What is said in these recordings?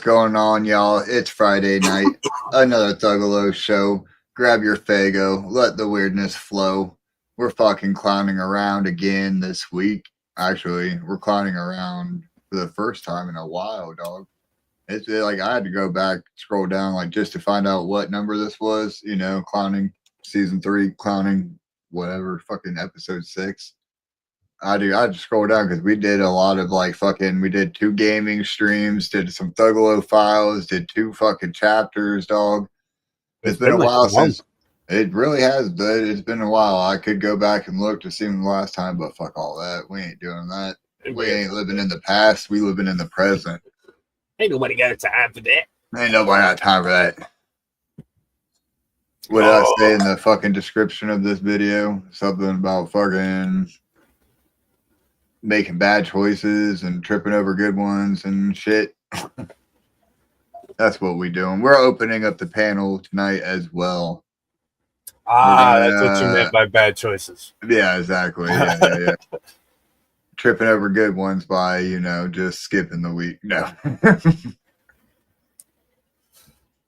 going on, y'all? It's Friday night. Another Thuggalo show. Grab your Fago. Let the weirdness flow. We're fucking clowning around again this week. Actually, we're clowning around for the first time in a while, dog. It's like I had to go back, scroll down, like just to find out what number this was. You know, clowning season 3, clowning whatever, fucking episode 6. I do. I just scroll down because we did a lot of we did 2 gaming streams, did some Thuggalo files, did 2 fucking chapters, dog. It's been a while since. It really has, but it's been a while. I could go back and look to see when the last time, but fuck all that. We ain't doing that. We ain't living in the past. We living in the present. Ain't nobody got time for that. Ain't nobody got time for that. What did I say in the fucking description of this video? Something about fucking making bad choices and tripping over good ones and shit. That's what we doing. We're opening up the panel tonight as well. That's what you meant by bad choices. Yeah, exactly. Yeah. Tripping over good ones by, just skipping the week. No.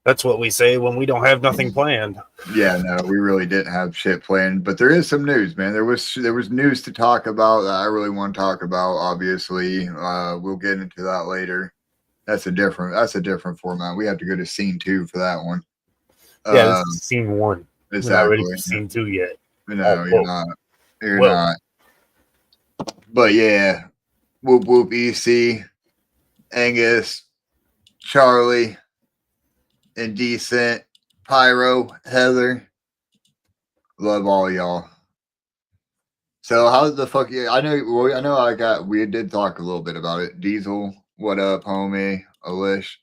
That's what we say when we don't have nothing planned. Yeah, no, we really didn't have shit planned, but there is some news, man. There was news to talk about that I really want to talk about. Obviously, we'll get into that later. That's a different format. We have to go to scene 2 for that one. Yeah, this is scene 1. Exactly. We're not ready for scene 2 yet. No, you're not. You're not. But yeah, whoop whoop, EC, Angus, Charlie. Indecent, Pyro, Heather, love all y'all. So how the fuck? I know. We did talk a little bit about it. Diesel, what up, homie? Alish.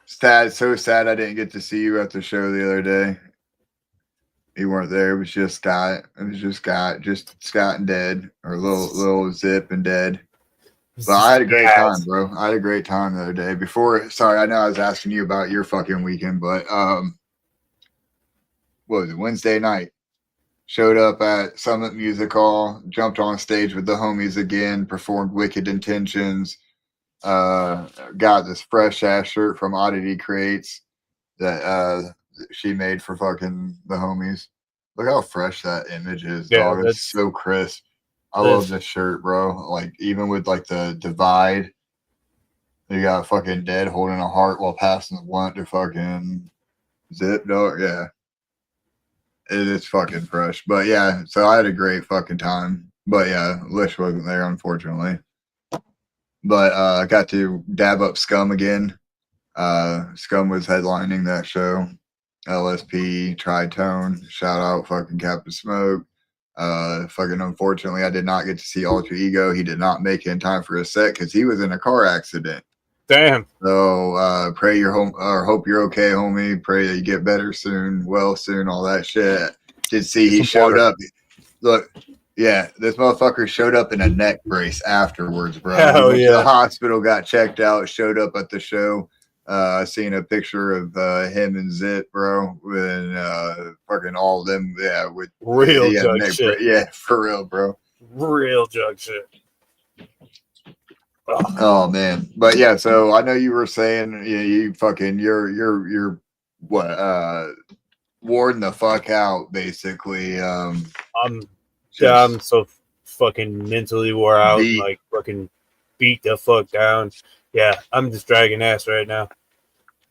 Sad. So sad. I didn't get to see you at the show the other day. You weren't there. It was just Scott. Just Scott and Dead, or little Zip and Dead. But I had a great time, bro. I had a great time the other day. Sorry, I know I was asking you about your fucking weekend, but what was it? Wednesday night. Showed up at Summit Music Hall, jumped on stage with the homies again, performed Wicked Intentions, got this fresh ass shirt from Oddity Crates that she made for fucking the homies. Look how fresh that image is, dog. It's so crisp. I love this shirt, bro. Like, even with like the divide, you got fucking Dead holding a heart while passing the blunt to fucking Zip, dog. Yeah, it's fucking fresh. But yeah, so I had a great fucking time. But yeah, Lish wasn't there, unfortunately. But I got to dab up Scum again. Scum was headlining that show. LSP, Tritone, shout out fucking Captain Smoke. Fucking unfortunately, I did not get to see Alter Ego. He did not make it in time for a set because he was in a car accident. Damn. So pray you're home, or hope you're okay, homie. Pray that you get better soon, all that shit. Did see he showed up. Look, yeah, this motherfucker showed up in a neck brace afterwards, bro. Hell yeah. The hospital, got checked out, showed up at the show. Seen a picture of him and Zip, bro, and fucking all of them, yeah, with real jug shit. Yeah, for real, bro. Real jug shit. Oh man, but yeah. So I know you were saying you fucking you're what worn the fuck out, basically. I'm so fucking mentally wore out, like fucking beat the fuck down. Yeah, I'm just dragging ass right now.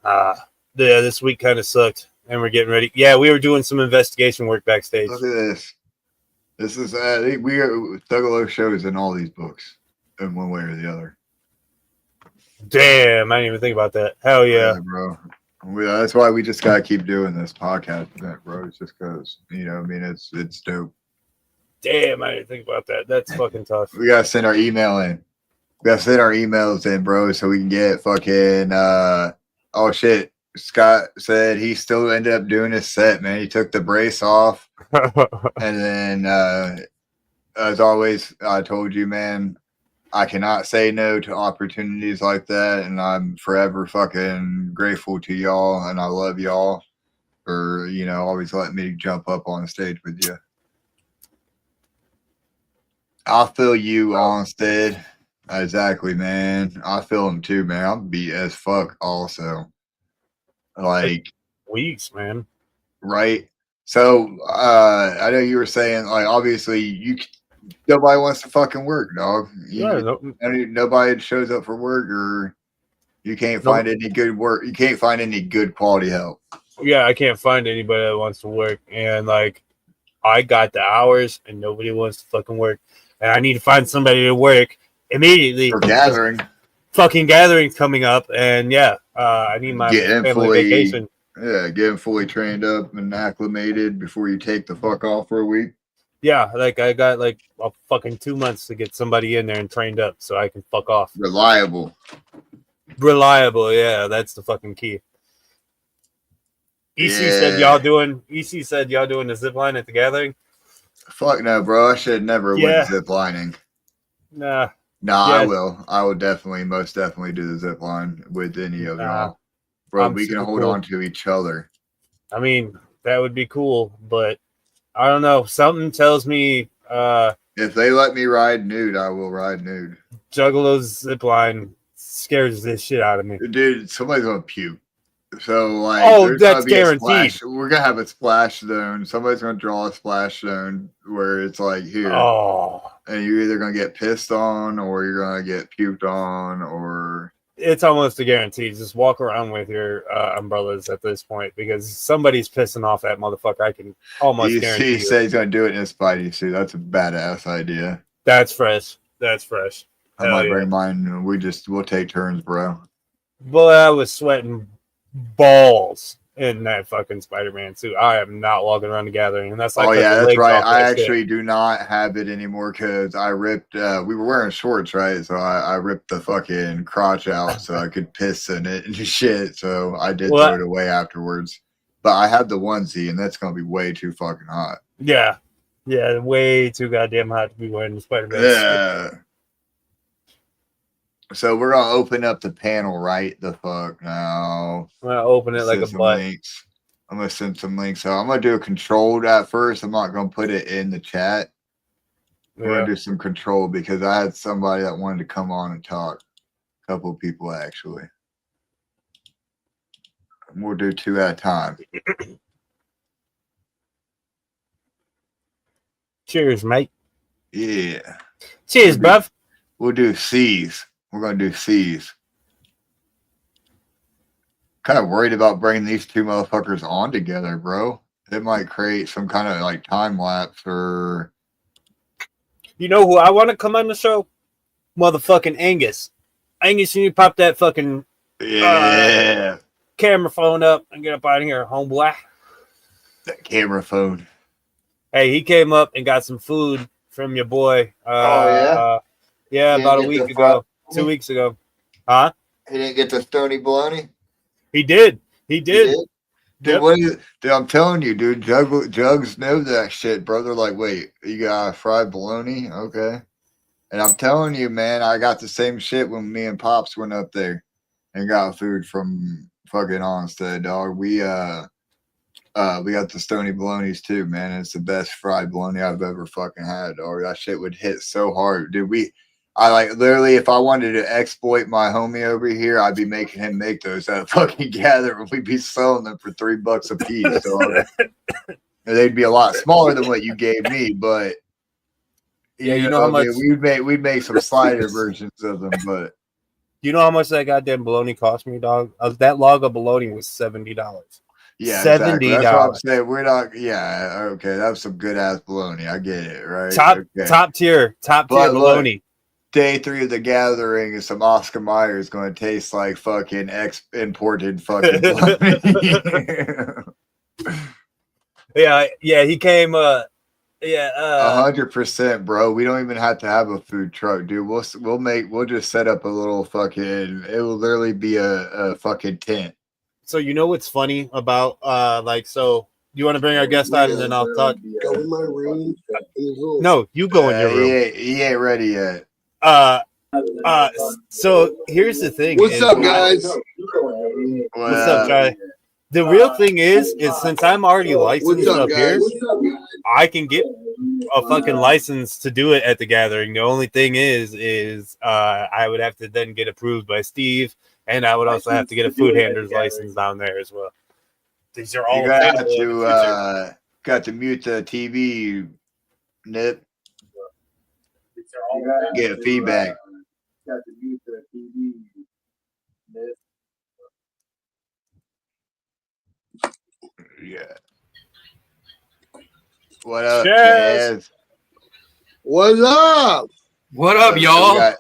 Yeah, this week kind of sucked, and we're getting ready. Yeah, we were doing some investigation work backstage. Look at this. This is we are Thuggalo shows in all these books in one way or the other. Damn, I didn't even think about that. Hell yeah, bro. That's why we just gotta keep doing this podcast event, bro. It's just because it's dope. Damn, I didn't think about that. That's fucking tough. We gotta send our email in. We gotta send our emails in, bro, so we can get fucking oh shit. Scott said he still ended up doing his set, man. He took the brace off. And then as always, I told you, man, I cannot say no to opportunities like that, and I'm forever fucking grateful to y'all, and I love y'all for, always letting me jump up on stage with you. I'll fill you on, Stead. Exactly, man. I feel them too, man. I'm beat as fuck also. Like, weeks, man. Right. So, I know you were saying, like, obviously, nobody wants to fucking work, dog. Yeah, Nobody shows up for work, or you can't no, find any good work. You can't find any good quality help. yeah, I can't find anybody that wants to work, and like, I got the hours, and nobody wants to fucking work, and I need to find somebody to work immediately. For gathering, fucking gathering coming up, and yeah, I need my family vacation. Yeah, getting fully trained up and acclimated before you take the fuck off for a week. Yeah, like I got like a fucking 2 months to get somebody in there and trained up so I can fuck off. Reliable, yeah, that's the fucking key. EC said y'all doing the zip line at the gathering. Fuck no, bro. I should never went zip lining. Nah. Nah, yeah. I will most definitely do the zip line with any of y'all. Bro, we can hold on to each other. I mean, that would be cool, but I don't know. Something tells me if they let me ride nude, I will ride nude. Juggalo's zip line scares this shit out of me. Dude, somebody's gonna puke. So like, that's guaranteed. We're gonna have a splash zone. Somebody's gonna draw a splash zone where it's like here. And you're either gonna get pissed on, or you're gonna get puked on, or it's almost a guarantee. Just walk around with your umbrellas at this point, because somebody's pissing off that motherfucker. I can almost guarantee. He said he's gonna do it in his Spidey suit. That's a badass idea. That's fresh. I might bring mine. We'll take turns, bro. Boy, I was sweating balls in that fucking Spider-Man suit. I am not walking around the gathering, and that's like, that's right. I actually do not have it anymore because I ripped. We were wearing shorts, right? So I ripped the fucking crotch out so I could piss in it and shit. So I did throw it away afterwards. But I have the onesie, and that's gonna be way too fucking hot. Yeah, way too goddamn hot to be wearing the Spider-Man suit. So we're gonna open up the panel right the fuck now. I'm gonna open it like a butt. Links. I'm gonna send some links. So I'm gonna do a controlled at first. I'm not gonna put it in the chat. We're gonna do some control because I had somebody that wanted to come on and talk. A couple of people actually. We'll do 2 at a time. Cheers, mate. Yeah. Cheers, bruv. We'll do C's. We're going to do C's. Kind of worried about bringing these two motherfuckers on together, bro. It might create some kind of like time lapse or. You know who I want to come on the show? Motherfucking Angus. Angus, you pop that fucking camera phone up and get up out of here, homeboy. That camera phone. Hey, he came up and got some food from your boy. Yeah, about a week ago. 2 weeks ago. Huh? He didn't get the stony bologna? He did. Dude, dude, I'm telling you, dude, Jugs know that shit, bro. They're like, wait, you got fried bologna? Okay. And I'm telling you, man, I got the same shit when me and Pops went up there and got food from fucking Onstead, dog. We got the stony bolognas too, man. It's the best fried bologna I've ever fucking had, dog. That shit would hit so hard, dude. I like literally, if I wanted to exploit my homie over here, I'd be making him make those at a fucking gather. We'd be selling them for $3 a piece. So they'd be a lot smaller than what you gave me, but you know how much we'd make some slider versions of them. But you know how much that goddamn bologna cost me, dog? That log of bologna was $70. Yeah, $70. Exactly. That's what I'm saying. We're not. Yeah, okay. That's some good ass bologna. I get it, right? Top tier bologna. Day 3 of the gathering is some Oscar Mayer is going to taste like fucking imported fucking bologna. yeah, he came. 100%, bro. We don't even have to have a food truck, dude. We'll just set up a little fucking. It will literally be a fucking tent. So you know what's funny about so you want to bring our guest on and then I'll talk. Go in my room. No, you go in your room. He ain't ready yet. So here's the thing. What's up, guys? What's up, Jai? The real thing is since I'm already licensed up here, I can get a fucking license to do it at the gathering. The only thing is I would have to then get approved by Steve, and I would also have to get a food handler's license down there as well. These are all You got available in the future. got to mute the TV, Nip. Get feedback. Got to mute the TV, Nip. Yeah. What up, Chaz? What's up? What up, y'all?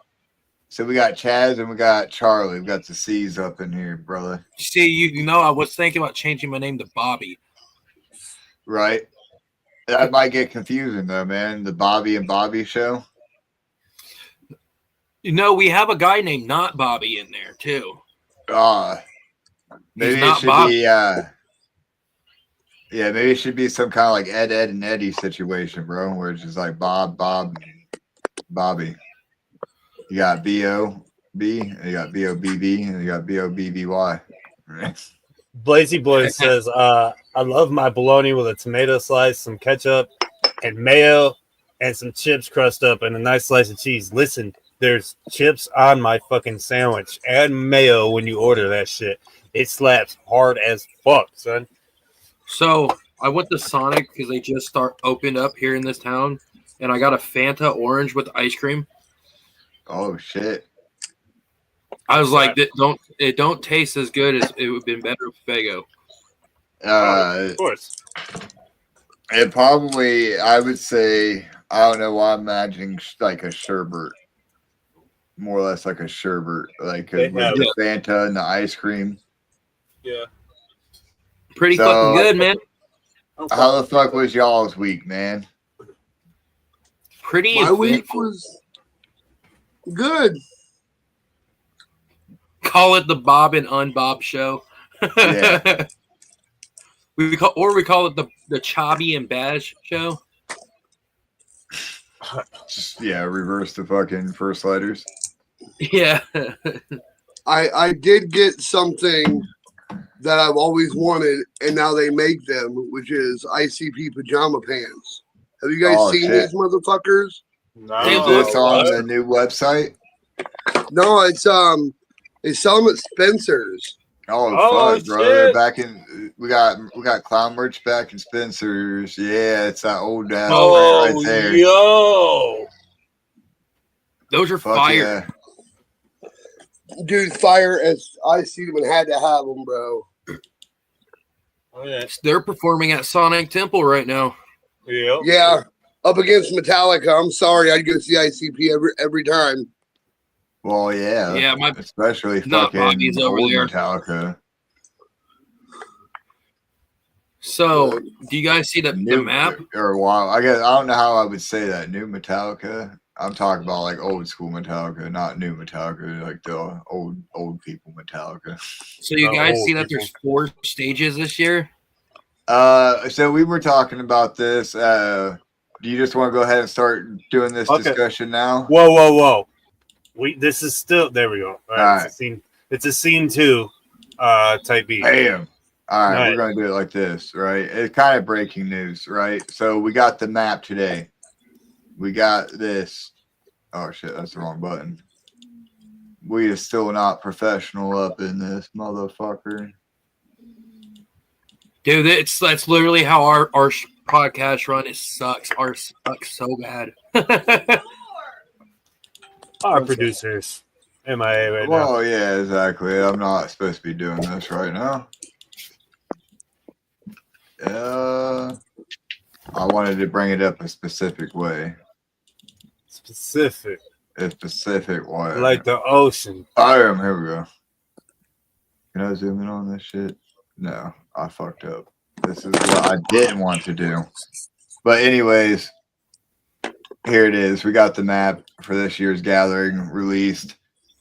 So we got Chaz and we got Charlie. We got the C's up in here, brother. See, you know, I was thinking about changing my name to Bobby. Right. That might get confusing though, man. The Bobby and Bobby show. You know, we have a guy named Not Bobby in there too. Maybe not it should Bobby. be yeah, maybe it should be some kind of like Ed, and Eddie situation, bro, where it's just like Bob, Bobby. You got B-O-B, you got B-O-B-B, and you got B-O-B-B-Y. Blazy Boy says, I love my bologna with a tomato slice, some ketchup, and mayo, and some chips crust up, and a nice slice of cheese. Listen, there's chips on my fucking sandwich and mayo when you order that shit. It slaps hard as fuck, son. So I went to Sonic because they just opened up here in this town, and I got a Fanta orange with ice cream. Oh shit! I was like, it don't taste as good as it would have been better with Fago. Of course. It probably, I would say, I don't know why I'm imagining like a sherbet, more or less like a sherbet, like with the Fanta and the ice cream. Yeah. Pretty fucking good, man. How the fuck was y'all's week, man? Pretty. My week was good. Call it the Bob and Unbob show. Yeah. we call it the Chobby and Baz show. Yeah, reverse the fucking first letters. Yeah. I did get something that I've always wanted, and now they make them, which is ICP pajama pants. Have you guys seen these motherfuckers? No. Is this on the new website? No, it's they sell them at Spencer's. Oh fuck, bro! They're back in. We got clown merch back in Spencer's. Yeah, it's that old print right there. Yo, those are Fuck fire. Yeah. Dude, fire as I see them and had to have them, bro. Oh, yeah. They're performing at Sonic Temple right now. Yep. Yeah, up against Metallica. I'm sorry, I'd go see ICP every time. Well, yeah. Yeah, especially Not fucking Bobby's over old there. Metallica. So, do you guys see the map? Or wow, I don't know how I would say that. New Metallica. I'm talking about like old school Metallica, not new Metallica, like the old people Metallica. So you guys see that there's 4 stages this year? So we were talking about this. Do you just want to go ahead and start doing this discussion now? Whoa. This is still there we go. All right. It's a scene 2 type beat. Bam. All right, we're gonna do it like this, right? It's kind of breaking news, right? So we got the map today. We got this. Oh shit, that's the wrong button. We are still not professional up in this motherfucker. Dude, that's literally how our podcast run. It sucks. Ours sucks so bad. Our producers. MIA right now. Oh yeah, exactly. I'm not supposed to be doing this right now. I wanted to bring it up a specific way. Specific. A specific way. Like the ocean. Here we go. Can I zoom in on this shit? No, I fucked up. This is what I didn't want to do. But anyways, here it is. We got the map for this year's gathering released.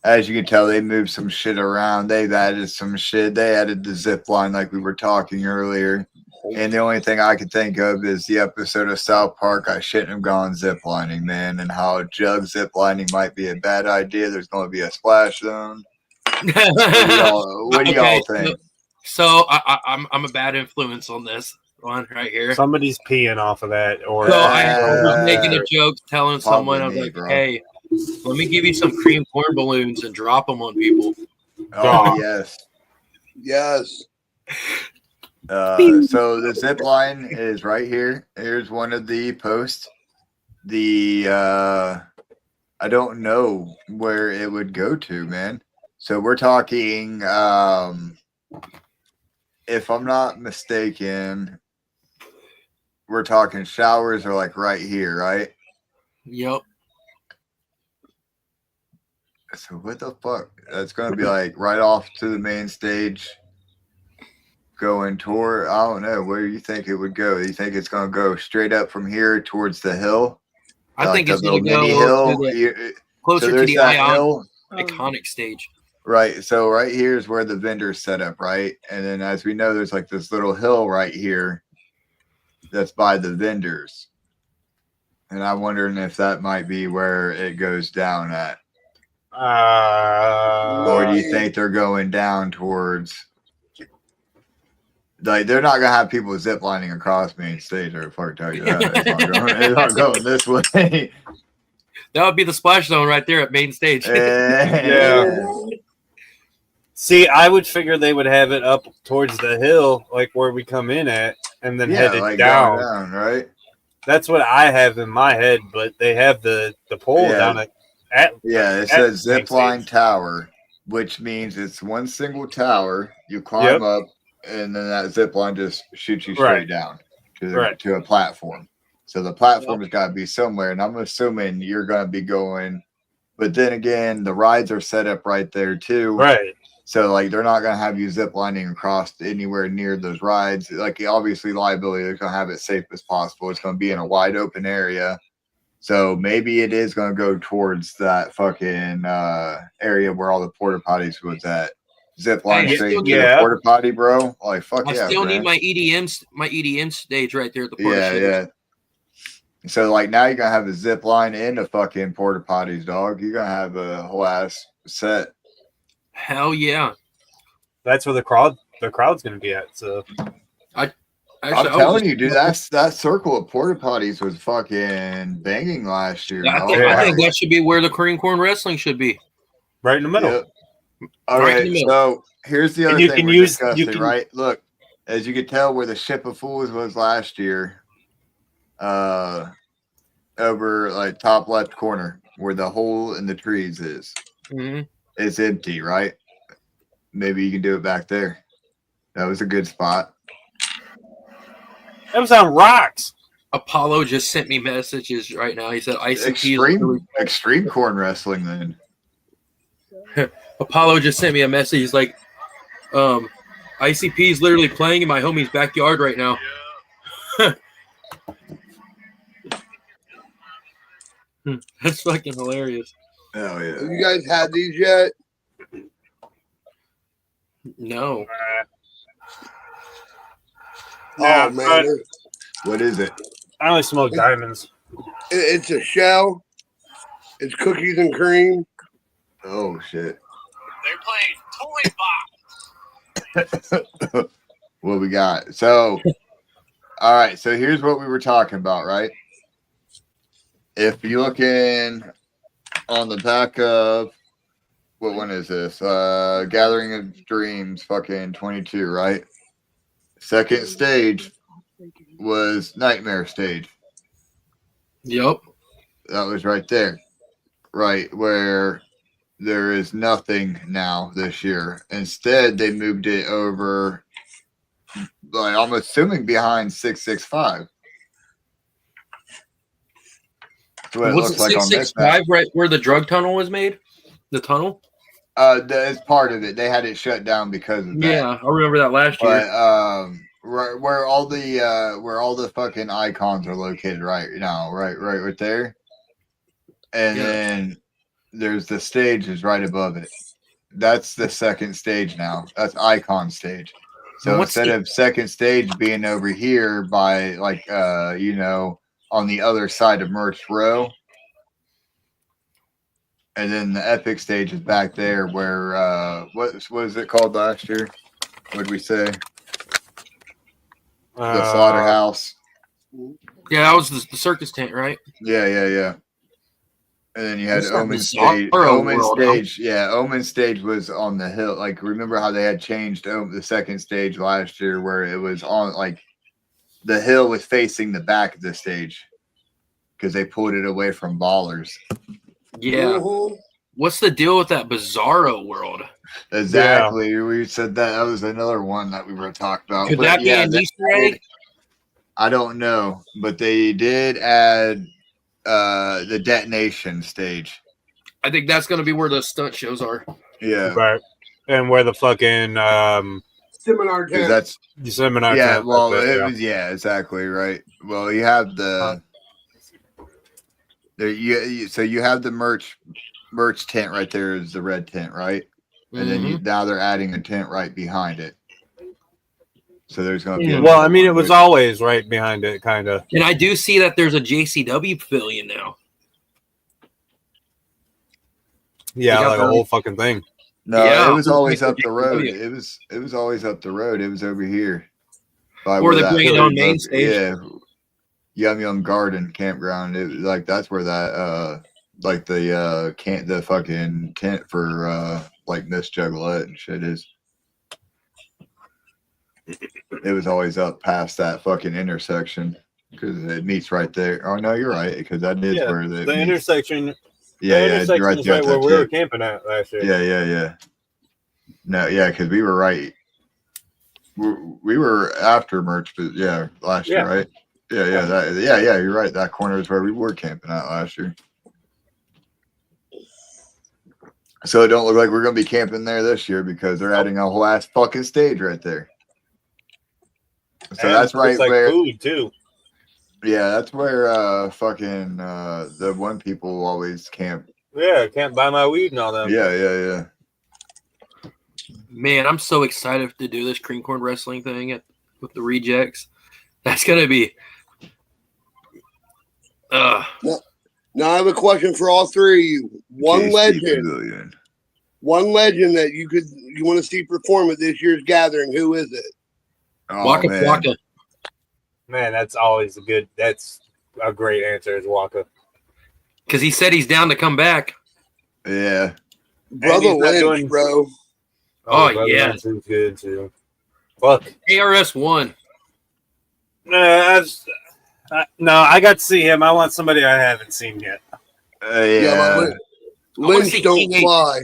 As you can tell, they moved some shit around. They've added some shit. They added the zip line like we were talking earlier. And the only thing I can think of is the episode of South Park, I shouldn't have gone ziplining, man, and how jug ziplining might be a bad idea. There's going to be a splash zone. What do y'all think? So I'm a bad influence on this. one right here. Somebody's peeing off of that, or So I was making a joke, telling someone, I was me, like, bro. "Hey, let me give you some cream corn balloons and drop them on people." Oh, yes. Yes. So the zip line is right here. Here's one of the posts. I don't know where it would go to, man. So we're talking, if I'm not mistaken, we're talking showers are like right here, right? Yep. So what the fuck? That's gonna be like right off to the main stage, going toward. I don't know. Where do you think it would go? Do you think it's gonna go straight up from here towards the hill? I think it's little going to go mini to hill. the, closer to there's the that hill. iconic stage. Right. So right here is where the vendors set up, right? And then as we know, there's like this little hill right here that's by the vendors. And I'm wondering if that might be where it goes down at. Or do you think they're going down towards, like, they're not gonna have people zip lining across main stage, or fuck tell you that. It's not going this way. That would be the splash zone right there at main stage. Yeah. See, I would figure they would have it up towards the hill, like where we come in at, and then headed like down. Right? That's what I have in my head, but they have the pole down at it says zip line tower, which means it's one single tower. You climb up, and then that zip line just shoots you straight down to a platform. So the platform has got to be somewhere, and I'm assuming you're going to be going. But then again, the rides are set up right there too. Right. So like they're not going to have you zip lining across anywhere near those rides. Like obviously liability, they're going to have it safe as possible. It's going to be in a wide open area. So maybe it is going to go towards that fucking area where all the porta potties was at. Zip line straight to the porta potty, bro. Like fuck I still need my EDM stage right there at the porta potty. Yeah. So like now you're gonna have a zip line and a fucking porta potties, dog. You're gonna have a whole ass set. Hell yeah. That's where the crowd's gonna be at. So I'm telling you, dude, that circle of porta potties was fucking banging last year. I think that should be where the cream corn wrestling should be. Right in the middle. Yep. All right, so here's the other thing we're discussing, right? Look, as you can tell where the Ship of Fools was last year, over like top left corner where the hole in the trees is. Mm-hmm. It's empty, right? Maybe you can do it back there. That was a good spot. That was on rocks. Apollo just sent me messages right now. He said ICP extreme corn wrestling then. Apollo just sent me a message. He's like, ICP is literally playing in my homie's backyard right now. That's fucking hilarious. Oh yeah. Have you guys had these yet? No. Oh man. What is it? I only smoke diamonds. It's a shell. It's cookies and cream. Oh shit. They're playing Toy Box. What we got? So all right, so here's what we were talking about, right? If you look in on the back of what one is this? Gathering of Dreams, fucking 22, right? Second stage was Nightmare stage. Yep. That was right there. Right where there is nothing now this year. Instead, they moved it over, like I'm assuming behind 665. What it looks like on this map. Right where the drug tunnel was made? The tunnel? That's part of it. They had it shut down because of that. Yeah, I remember that last year. But where all the fucking icons are located right now, right there. And then there's the stage is right above it. That's the second stage now. That's icon stage. So instead of second stage being over here by like on the other side of Merch Row. And then the epic stage is back there where what was it called last year? What did we say? The slaughterhouse. Yeah, that was the circus tent, right? Yeah. And then you had What's that Omen bizarre stage. world, Omen huh? stage, yeah. Omen stage was on the hill. Like, remember how they had changed the second stage last year, where it was on like the hill was facing the back of the stage because they pulled it away from Ballers. Yeah. Mhm. What's the deal with that Bizarro world? Exactly. Yeah. We said that was another one that we were talking about. Could but that be yeah, an Easter egg? I don't know, but they did add the detonation stage. I think that's going to be where the stunt shows are. Yeah, right. And where the fucking Seminar tent. that's the seminar. yeah. tent, Well, that's it, it was exactly right. Well, you have the there. So you have the merch tent right there is the red tent, right? And then now they're adding a tent right behind it. So there's going to be Well, I mean, it was always right behind it, kind of. And I do see that there's a JCW pavilion now. Yeah, like a whole fucking thing. No, Yeah, it was always up the road. It was always up the road. It was over here. Or they bring it on main stage. Yeah, Yum Garden Campground. It like that's where that like the fucking tent for like Miss Juggalette and shit is. It was always up past that fucking intersection because it meets right there. Oh no, you're right, because that is where the intersection. Yeah, the intersection right is right where we were camping at last year. Yeah. No, yeah, because we were right. We were after merch, but yeah, last year, right? Yeah, you're right. That corner is where we were camping at last year. So it don't look like we're gonna be camping there this year because they're adding a whole ass fucking stage right there. So and that's right like where food too. Yeah, that's where fucking the one people always camp. Yeah, can't buy my weed and all that. Yeah. Man, I'm so excited to do this cream corn wrestling thing with the rejects. That's gonna be. Now I have a question for all three of you. One legend that you want to see perform at this year's gathering. Who is it? Oh, Waka man. Flocka. Man, that's always that's a great answer is Waka. Because he said he's down to come back. Yeah. Brother Lynch, bro. Oh yeah. Lynch is good too. Fuck. ARS 1. No, I got to see him. I want somebody I haven't seen yet. Yeah. Lynch don't fly.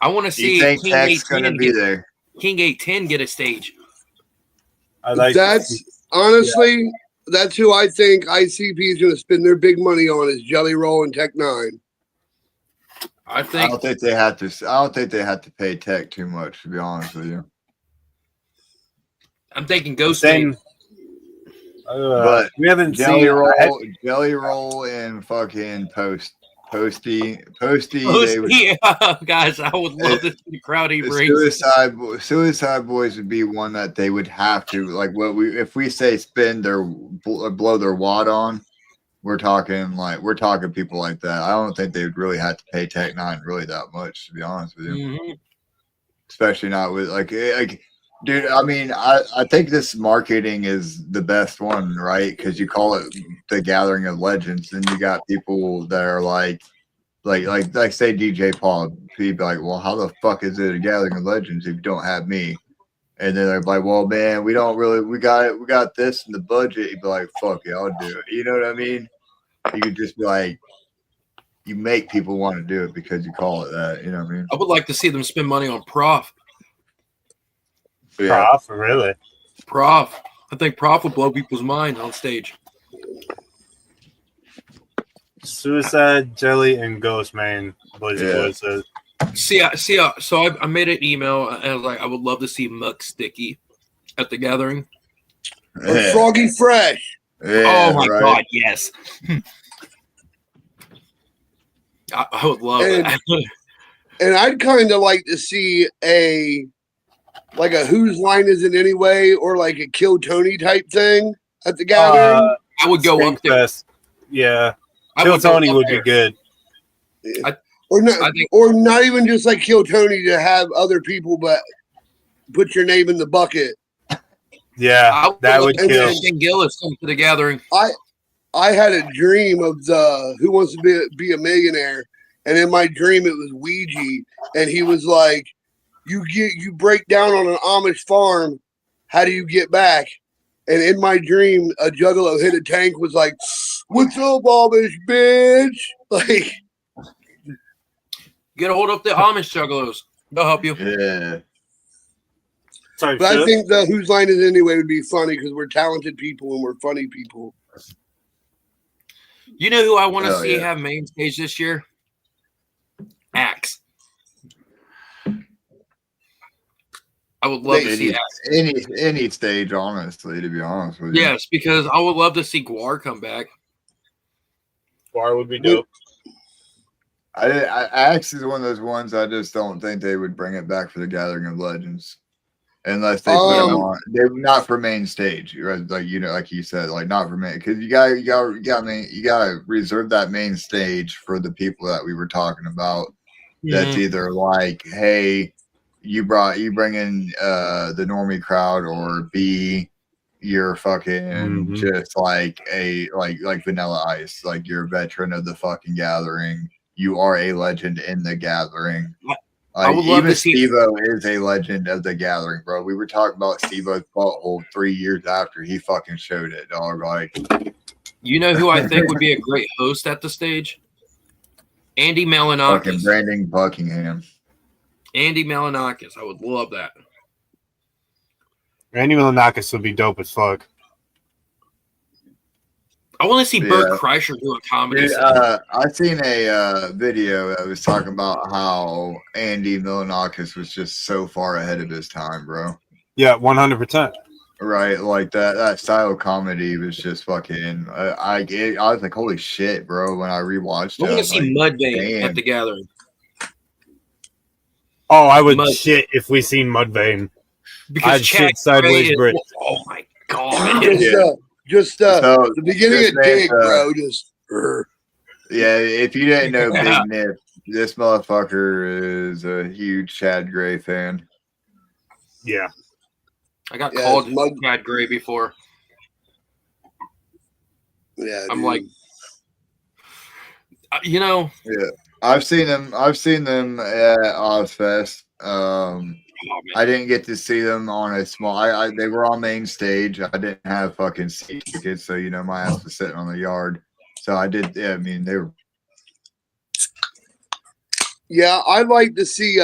I want to see You think King Tech's going to be there? King 810 get a stage. Honestly, that's who I think ICP is going to spend their big money on is Jelly Roll and Tech 9. I don't think they have to pay Tech too much, to be honest with you. I'm thinking Ghost State. But we haven't Jelly Roll and fucking Posty. Yeah, guys, I would love to see the crowd erase. Suicide Boys would be one that they would have to if we say blow their wad on. We're talking people like that. I don't think they would really have to pay Tech 9 really that much, to be honest with you. Mm-hmm. Especially not with like dude. I mean, I think this marketing is the best one, right? Because you call it the Gathering of Legends, and you got people that are like say DJ Paul. He'd be like, well, how the fuck is it a Gathering of Legends if you don't have me? And then they're like, well, man, we got this in the budget. You'd be like, fuck it, I'll do it. You know what I mean? You could just be like, you make people want to do it because you call it that. You know what I mean? I would like to see them spend money on Prof. Yeah. Prof, really? Prof. I think Prof would blow people's mind on stage. Suicide, Jelly, and Ghost, man. Boys. So I made an email and I was like, I would love to see Muck Sticky at the gathering. Or Froggy Fresh. Yeah, oh my god, yes. I would love that. And I'd kind of like to see a Whose Line Is It Anyway or like a Kill Tony type thing at the gathering. I would go up there. Yeah. Kill Tony would be good. Or not even just like Kill Tony to have other people, but put your name in the bucket. Yeah, that would and kill. then- King Gillis come to the gathering. I had a dream of the Who Wants to Be a Millionaire, and in my dream it was Ouija, and he was like, "You break down on an Amish farm. How do you get back?" And in my dream, a juggalo hit a tank, was like, "What's up, Amish bitch?" Like, Get a hold of the Amish juggalos. They'll help you. Yeah. Sorry, but I think the Whose Line Is It Anyway would be funny because we're talented people and we're funny people. You know who I want to Oh, see yeah. have main stage this year? Axe. I would love to see Axe. Any stage, honestly, to be honest with you. Yes, because I would love to see Guar come back. Bar would be dope. Axe is one of those ones I just don't think they would bring it back for the Gathering of Legends. Unless they put them on, they're not for main stage, right? Like like you said, like not for main, because you gotta reserve that main stage for the people that we were talking about. That's either like, hey, you bring in the normie crowd, or B, you're fucking just like like Vanilla Ice, like you're a veteran of the fucking Gathering. You are a legend in the Gathering. I would love to see. Steve-O is a legend of the Gathering, bro. We were talking about Steve-O's butthole 3 years after he fucking showed it, dog. Like, you know who I think would be a great host at the stage? Andy fucking Malinakis. Brandon Buckingham. Andy Malinakis. I would love that. Randy Milanakis would be dope as fuck. I want to see Bert Kreischer do a comedy. Dude, I seen a video that was talking about how Andy Milanakis was just so far ahead of his time, bro. Yeah, 100%. Right, like that style of comedy was just fucking. I was like, holy shit, bro! When I rewatched it, I want to see like, Mudvayne at the Gathering. Oh, I would shit if we seen Mudvayne. Because I'd Chad shit sideways Gray brick. Oh my god! Just So, the beginning of Dig, bro. Just yeah. If you didn't know Big Nip, this motherfucker is a huge Chad Gray fan. Yeah, I got called Chad Gray before. Yeah, I'm dude. like, Yeah, I've seen them at Ozfest. I didn't get to see them on a small. They were on main stage. I didn't have fucking seat tickets, so my ass was sitting on the yard. So I did. Yeah, I mean they were. Yeah, I'd like to see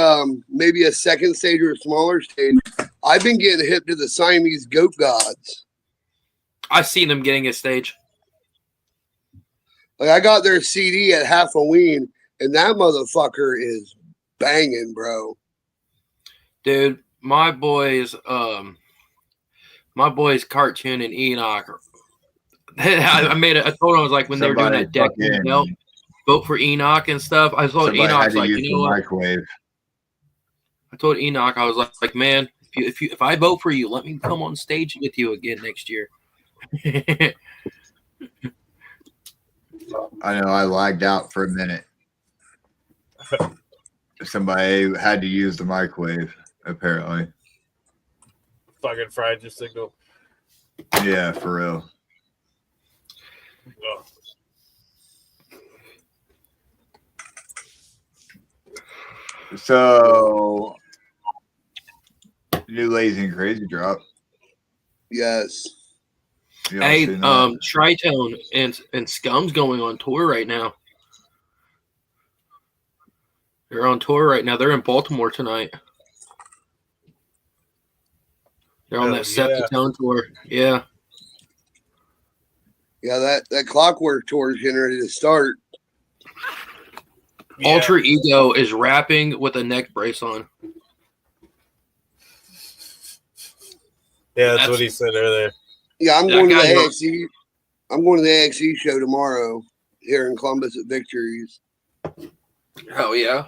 maybe a second stage or a smaller stage. I've been getting hip to the Siamese Goat Gods. I seen them getting a stage. Like I got their CD at Halloween, and that motherfucker is banging, bro. Dude, my boys Cartoon and Enoch. I told him, I was like, when they were doing that deck belt, vote for Enoch and stuff. I told Enoch, like, you know what? Microwave. I told Enoch, I was like, man, if I vote for you, let me come on stage with you again next year. I know I lagged out for a minute. Somebody had to use the microwave, apparently. fucking fried your signal. Yeah, for real. Oh. So, new Lazy and Crazy drop. Yes. You all Hey, seen that? Tritone and Scum's going on tour right now. They're on tour right now. They're in Baltimore tonight. They're on that Septatone tour. Yeah. Yeah, that Clockwork tour is getting ready to start. Yeah. Ultra Ego is rapping with a neck brace on. Yeah, that's what he said earlier. Yeah, I'm That going to the guy knows. AXE. I'm going to the AXE show tomorrow here in Columbus at Victories. Hell yeah.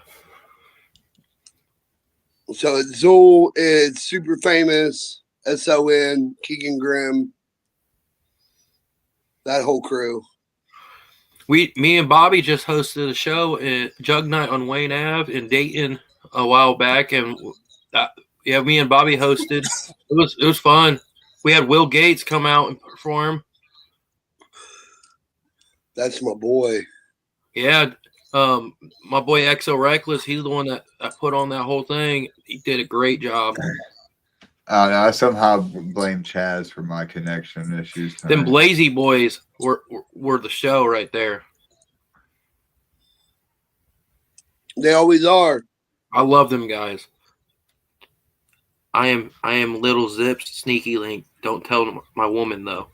So it's Zool, it's Super Famous, SON, Keegan Grimm, that whole crew. Me and Bobby just hosted a show at Jug Night on Wayne Ave in Dayton a while back, and me and Bobby hosted. It was fun. We had Will Gates come out and perform. That's my boy. Yeah, my boy Exo Reckless, he's the one that put on that whole thing. He did a great job. I somehow blame Chaz for my connection issues tonight. Them Blazy Boys were the show right there. They always are. I love them guys. I am Little Zips, Sneaky Link. Don't tell my woman though.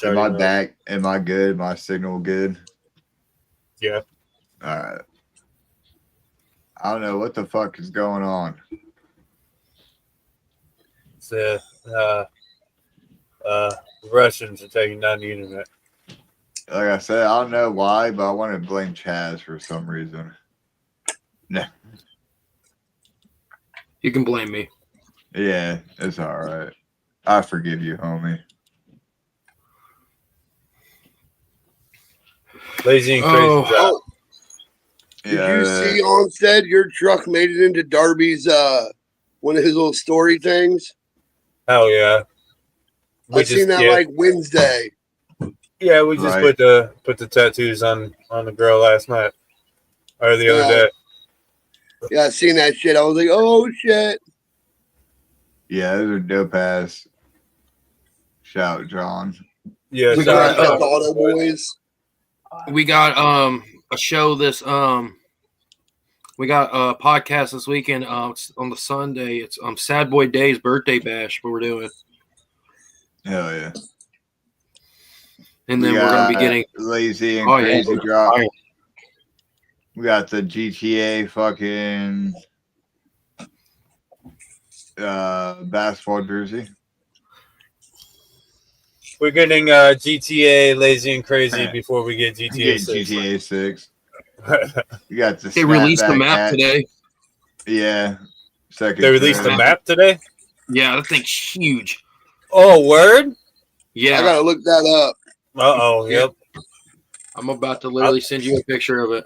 Am I back? Am I good? My signal good? Yeah. All right. I don't know what the fuck is going on. It's Russians are taking down the internet. Like I said, I don't know why, but I want to blame Chaz for some reason. No. You can blame me. Yeah, it's all right. I forgive you, homie. Lazy and crazy. Oh. Did you see Onstead? Your truck made it into Darby's one of his little story things. Hell yeah! I seen that like Wednesday. Yeah, we just put the tattoos on the girl last night or the other day. Yeah, I seen that shit. I was like, oh shit. Yeah, those are dope ass. Shout, John. Yeah, we got Auto Boys. We got a show this we got a podcast this weekend on the Sunday. It's Sad Boy Day's birthday bash what we're doing. Hell yeah. And then we're gonna be getting Lazy and Crazy drop. We got the GTA fucking basketball jersey. We're getting GTA Lazy and Crazy before we get GTA 6. GTA 6. You got the They released the map today. Yeah. They released the map today? Yeah, that thing's huge. Oh, word? Yeah. I gotta look that up. Uh-oh, yep. I'm about to literally send you a picture of it.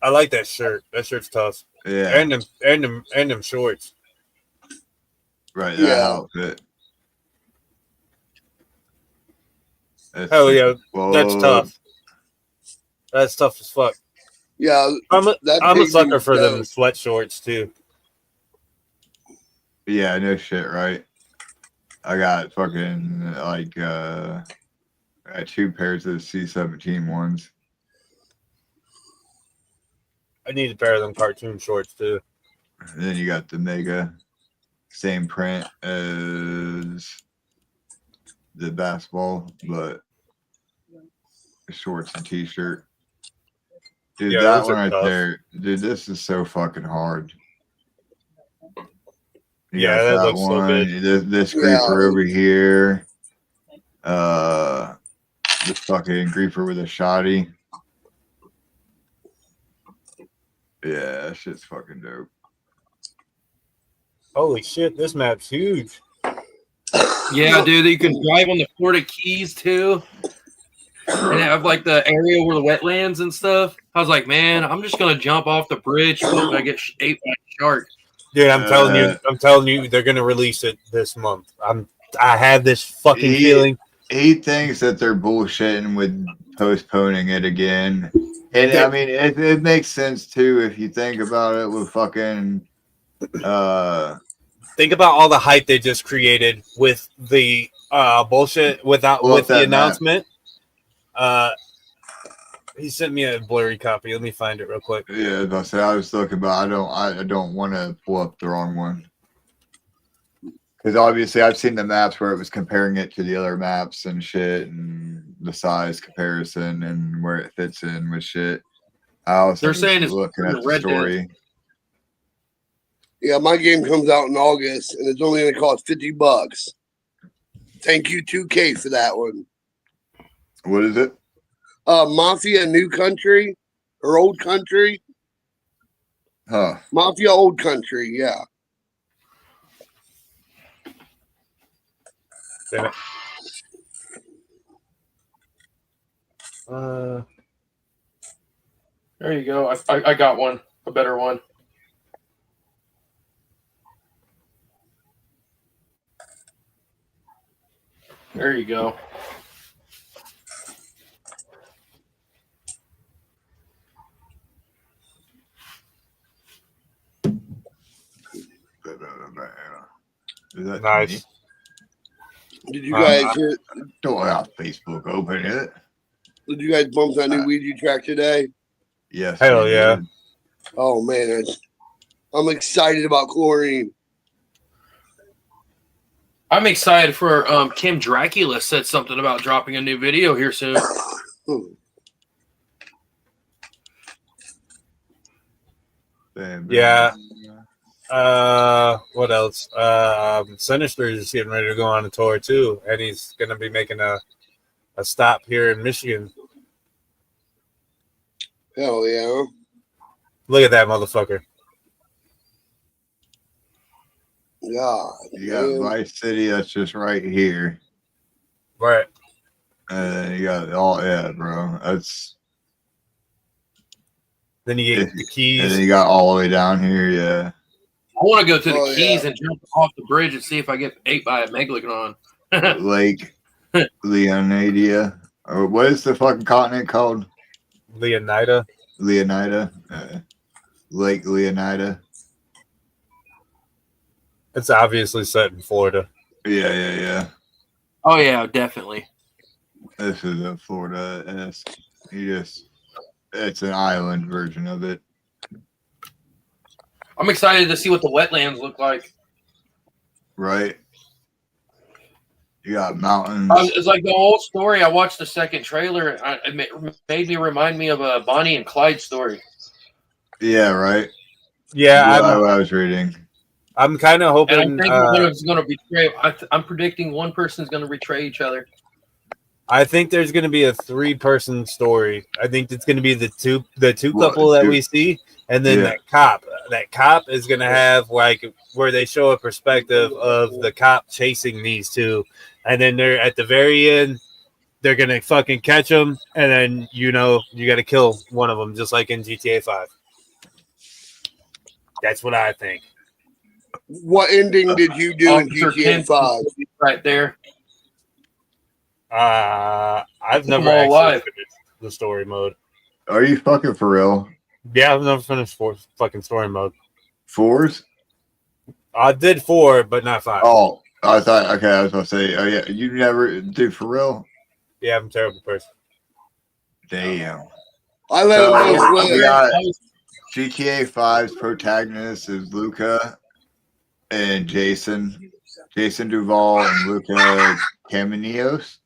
I like that shirt. That shirt's tough. Yeah. And them shorts. Right, that outfit. Hell yeah, that's tough. That's tough as fuck. Yeah, I'm a sucker for them sweat shorts too. Yeah, no shit, right? I got fucking like I got 2 pairs of the C-17 ones. I need a pair of them cartoon shorts too. And then you got the Mega, same print as the basketball, but shorts and t-shirt. Dude, yeah, that one right there. Dude, this is so fucking hard. Yeah, that looks one. So good. This creeper over here. This fucking creeper with a shotty. Yeah, that shit's fucking dope. Holy shit, this map's huge. Yeah, dude, you can drive on the Florida Keys too. And have like the area where the wetlands and stuff. I was like, man, I'm just gonna jump off the bridge hoping I get ate by a shark. Dude, I'm telling you, they're gonna release it this month. I have this fucking feeling. He thinks that they're bullshitting with postponing it again. And I mean, it makes sense too if you think about it with fucking. Think about all the hype they just created with the bullshit with the announcement. He sent me a blurry copy. Let me find it real quick. Yeah, I was looking, but I don't want to pull up the wrong one. Because obviously I've seen the maps where it was comparing it to the other maps and shit and the size comparison and where it fits in with shit. They're saying it's looking at the story. Yeah, my game comes out in August and it's only going to cost $50. Thank you, 2K, for that one. What is it? Mafia New Country or Old Country? Huh. Mafia Old Country, yeah. Damn it. There you go. I got one, a better one. There you go. Is that Nice. Did you guys don't have Facebook open it? Did you guys bump that new Ouija track today? Yes. Hell yeah. Did. Oh man, I'm excited about chlorine. I'm excited for Kim Dracula said something about dropping a new video here soon. Yeah. What else? Sinister is getting ready to go on a tour too, and he's gonna be making a stop here in Michigan. Hell yeah. Look at that motherfucker. God, you got Vice City that's just right here. Right. You got bro. That's then you get the Keys. And then you got all the way down here, yeah. I want to go to the Keys and jump off the bridge and see if I get ate by a megalodon. Lake Leonidas. Or what is the fucking continent called? Leonida. Lake Leonida. It's obviously set in Florida. Yeah. Oh yeah, definitely. This is a Florida-esque. It's an island version of it. I'm excited to see what the wetlands look like. Right. You got mountains. It's like the old story. I watched the second trailer. It made me remind me of a Bonnie and Clyde story. Yeah, right. Yeah, I was reading. I'm kind of hoping. And I think one is going to betray. I'm predicting one person is going to betray each other. I think there's going to be a 3-person story. I think it's going to be the two couple that we see, and then that cop. That cop is going to have like where they show a perspective of the cop chasing these two, and then they're at the very end. They're going to fucking catch them, and then you got to kill one of them, just like in GTA 5. That's what I think. What ending did you do in GTA 5? Right there. I've never actually finished the story mode. Are you fucking for real? Yeah, I've never finished fucking story mode. 4s? I did 4, but not 5. Oh, I thought. Okay, I was going to say. Oh yeah, you never do for real? Yeah, I'm a terrible person. Damn. I let we got GTA 5's protagonist is Luca and Jason Duval and Luca Caminos.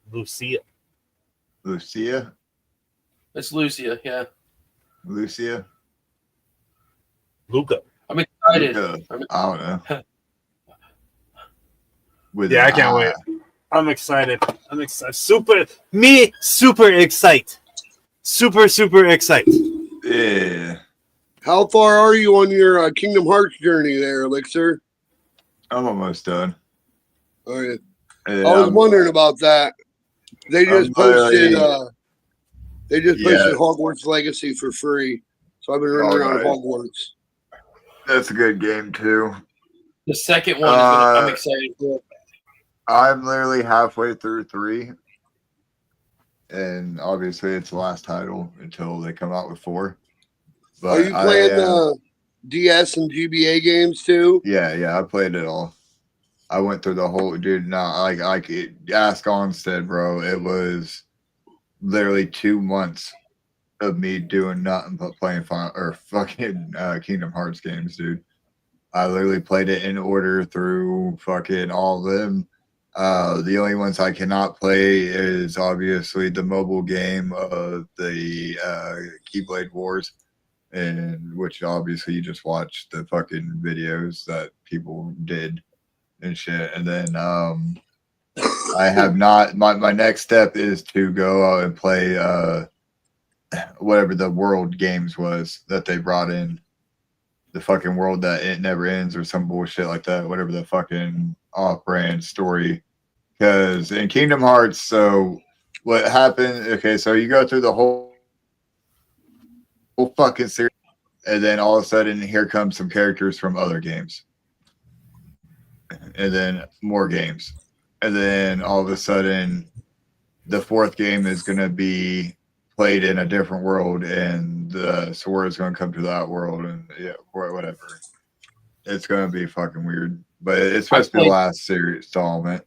Lucia. It's Lucia, yeah. Luca. I'm excited. I don't know. I can't wait. I'm excited. Super excited. Super excited. Yeah. How far are you on your Kingdom Hearts journey there, Elixir? I'm almost done. All right. I was wondering about that. They just posted Hogwarts Legacy for free. So I've been running around Hogwarts. That's a good game too. The second one I'm excited for. I'm literally halfway through 3. And obviously it's the last title until they come out with 4. But are you playing DS and GBA games too? Yeah, I played it all. I went through the whole ask Onstead, bro. It was literally 2 months of me doing nothing but playing fucking Kingdom Hearts games, dude. I literally played it in order through fucking all of them. The only ones I cannot play is obviously the mobile game of the Keyblade Wars, and which obviously you just watch the fucking videos that people did and shit. And then I have not. My next step is to go out and play whatever the world games was that they brought in. The fucking world that it never ends or some bullshit like that. Whatever the fucking off-brand story. Because in Kingdom Hearts, so what happened? Okay, so you go through the whole fucking series, and then all of a sudden, here comes some characters from other games, and then more games, and then all of a sudden, the fourth game is going to be played in a different world, and the sword is going to come to that world, and yeah, whatever. It's going to be fucking weird, but it's supposed to be the last series installment.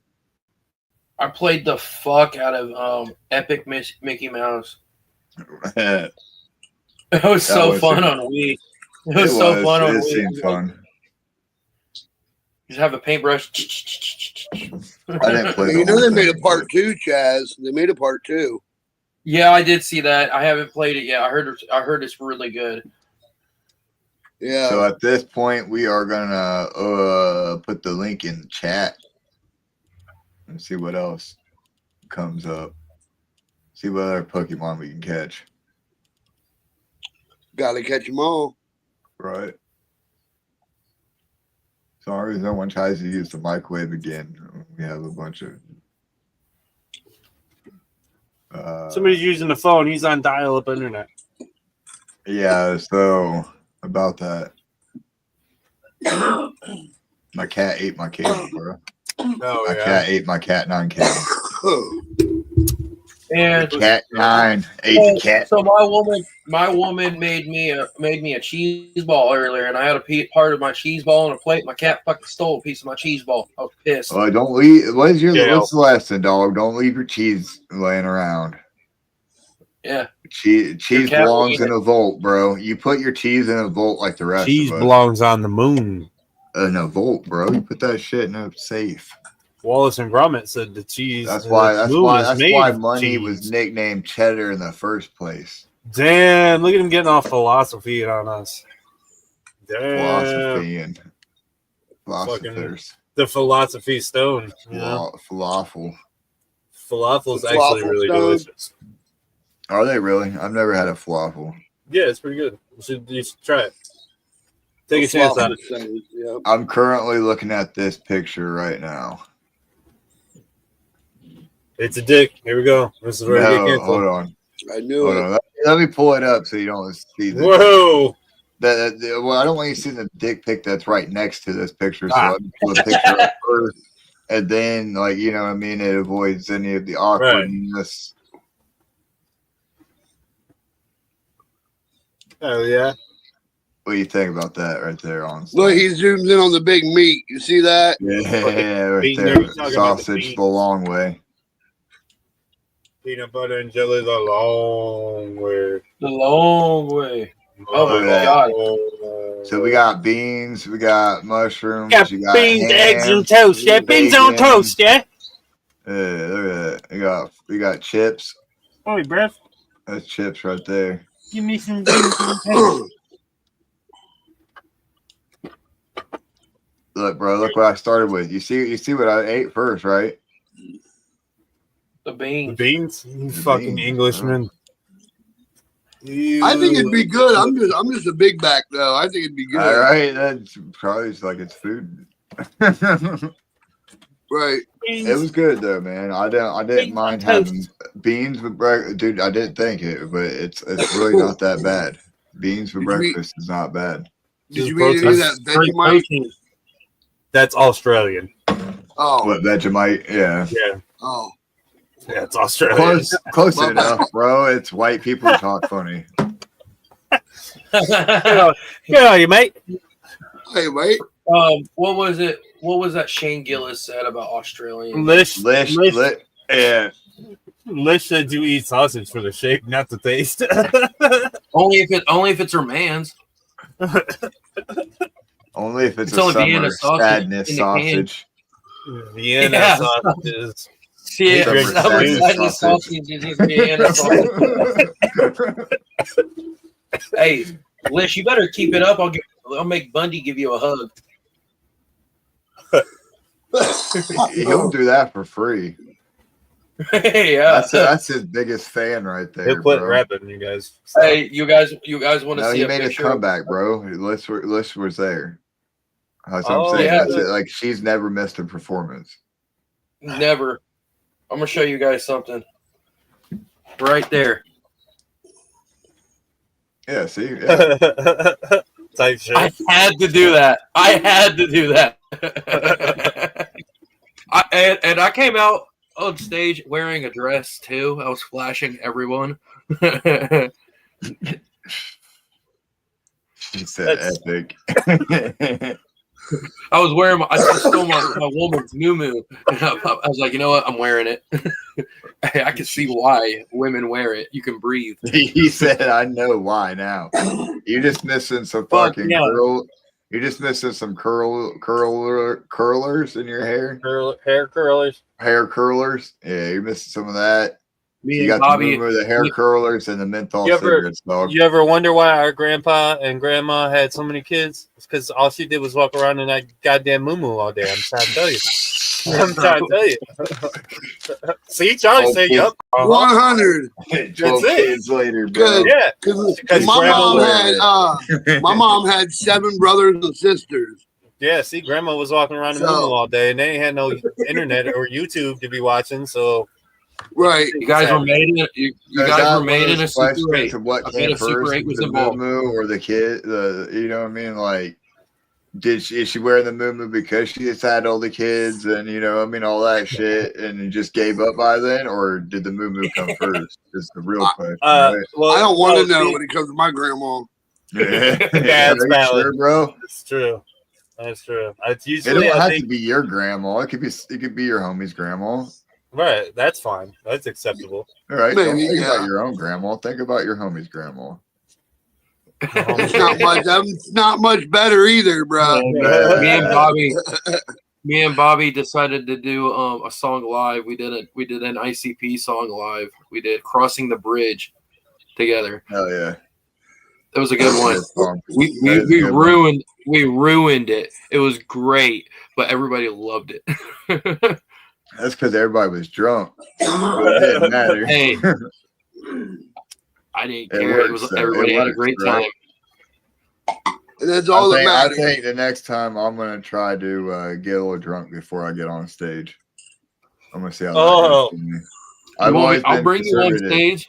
I played the fuck out of Epic Mickey Mouse. It was so fun on Wii. It was so fun on Wii. It seemed fun. Just have a paintbrush. I didn't play. You know they made a part 2, Chaz. They made a part 2. Yeah, I did see that. I haven't played it yet. I heard it's really good. Yeah. So at this point, we are gonna put the link in the chat and see what else comes up. See what other Pokemon we can catch. Gotta catch them all. Right. Sorry, no one tries to use the microwave again. We have a bunch of. Somebody's using the phone. He's on dial-up internet. Yeah, so about that. My cat ate my cable, bro. My cat ate my Cat 9 cable. And Cat 9 ate the cat. So my woman made me a cheese ball earlier, and I had a part of my cheese ball on a plate. My cat fucking stole a piece of my cheese ball. I was pissed. Oh, don't leave. What's the lesson, dog? Don't leave your cheese laying around. Yeah. Cheese belongs in a vault, bro. You put your cheese in a vault like the rest cheese of us. belongs on the moon. In a vault, bro. You put that shit in a safe. Wallace and Gromit said the cheese. That's why money was nicknamed cheddar in the first place. Damn, look at him getting off philosophy on us. Damn. Philosophy and philosophers. The philosophy stone. Falafel. Falafel's actually really delicious. Are they really? I've never had a falafel. Yeah, it's pretty good. You should try it. Take a chance on it. Yeah. I'm currently looking at this picture right now. It's a dick. Here we go. This is where I get canceled. Hold on. I knew it. Let me pull it up so you don't see this. Whoa. Well, I don't want you to see the dick pic that's right next to this picture. So let me pull the picture up first. And then, like, you know what I mean? It avoids any of the awkwardness. Oh, yeah. What do you think about that right there? Look, he zooms in on the big meat. You see that? Yeah, right there. Sausage the long way. Peanut butter and jelly the long way. The long way. Oh, my God. So we got beans, we got mushrooms, you got beans, eggs, and toast. Yeah, beans on toast. Yeah. Look at that. We got chips. Oh, breath. That's chips right there. Give me some beans and toast. Look, bro. Look what I started with. You see what I ate first, right? The beans. The beans. You fucking beans, Englishman. I think it'd be good. I'm just a big back though. I think it'd be good. All right, that's probably just like it's food. Right. It was good though, man. I didn't mind having beans with breakfast, dude. I didn't think it, but it's really not that bad. Beans for breakfast is not bad. Did you eat any of that Vegemite? That's Australian. Oh, what Vegemite? Yeah. Yeah. Oh. Yeah, it's Australian. Close enough, bro. It's white people who talk funny. Yeah, you mate. Hey, mate. What was it? What was that Shane Gillis said about Australian? Lish yeah. Lish said you eat sausage for the shape, not the taste. only if it's her man's. Only if it's a summer sadness sausage. Vienna sausages. Yeah, sadness sausages is Vienna sausage. Hey, Lish, you better keep it up. I'll make Bundy give you a hug. He'll do that for free. Yeah, that's his biggest fan right there. He'll quit rapping, you guys. Stop. Hey, you guys want to see? He made a comeback, bro. Lish was there. That's what I'm saying. Yeah. That's it. Like she's never missed a performance. Never. I'm gonna show you guys something. Right there. Yeah. See. Yeah. Type shit. I had to do that. And I came out on stage wearing a dress too. I was flashing everyone. He said epic. I was wearing I stole my woman's muumuu. And I was like, you know what? I'm wearing it. I can see why women wear it. You can breathe. He said, I know why now. You're just missing some fucking curl. You're just missing some curlers in your hair. Hair curlers. Hair curlers. Yeah, you're missing some of that. Me You and got Bobby, the hair curlers and the menthol cigarettes, dog. You ever wonder why our grandpa and grandma had so many kids? It's because all she did was walk around in that goddamn muumuu all day. I'm trying to tell you. See, Charlie said, "Yup, 100." 12 kids later, bro. Good. Yeah, Because my mom had 7 brothers and sisters. Yeah, see, grandma was walking around the muumuu all day, and they ain't had no internet or YouTube to be watching. So, right, you guys were made in you guys were made in a Super 8. What came first, the muumuu or the kid? You know what I mean? Like, is she wearing the muumuu because she just had all the kids and all that shit, and just gave up by then, or did the muumuu come first? Is the real question. Right? Well, I don't want to know when it comes to my grandma. That's valid, sure, bro. It's true. That's true. It's It usually don't have to be your grandma. It could be your homie's grandma. Right. That's fine. That's acceptable. All right. Don't think about your own grandma. Think about your homie's grandma. It's not much better either, bro. Me and Bobby decided to do a song live. We did an ICP song live. We did "Crossing the Bridge" together. Hell yeah, it was a good one. We ruined it. It was great, but everybody loved it. That's because everybody was drunk. It didn't matter. Hey. I didn't care. It was everybody had a great time. And that's all that matters. I think the next time I'm gonna try to get a little drunk before I get on stage. I'm gonna see how that goes. I'll bring you on stage.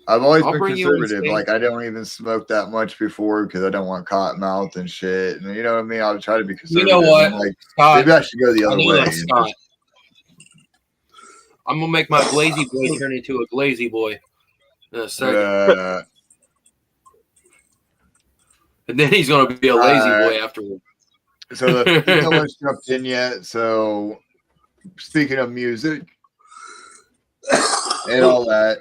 I've always been conservative. Like, I don't even smoke that much before because I don't want cotton mouth and shit. And you know what I mean? I'll try to be conservative. You know what? Like, Scott, maybe I should go the other way. I'm gonna make my glazy boy turn into a glazy boy in a second. And then he's gonna be a lazy boy afterward. So no one's jumped in yet. So speaking of music and all that,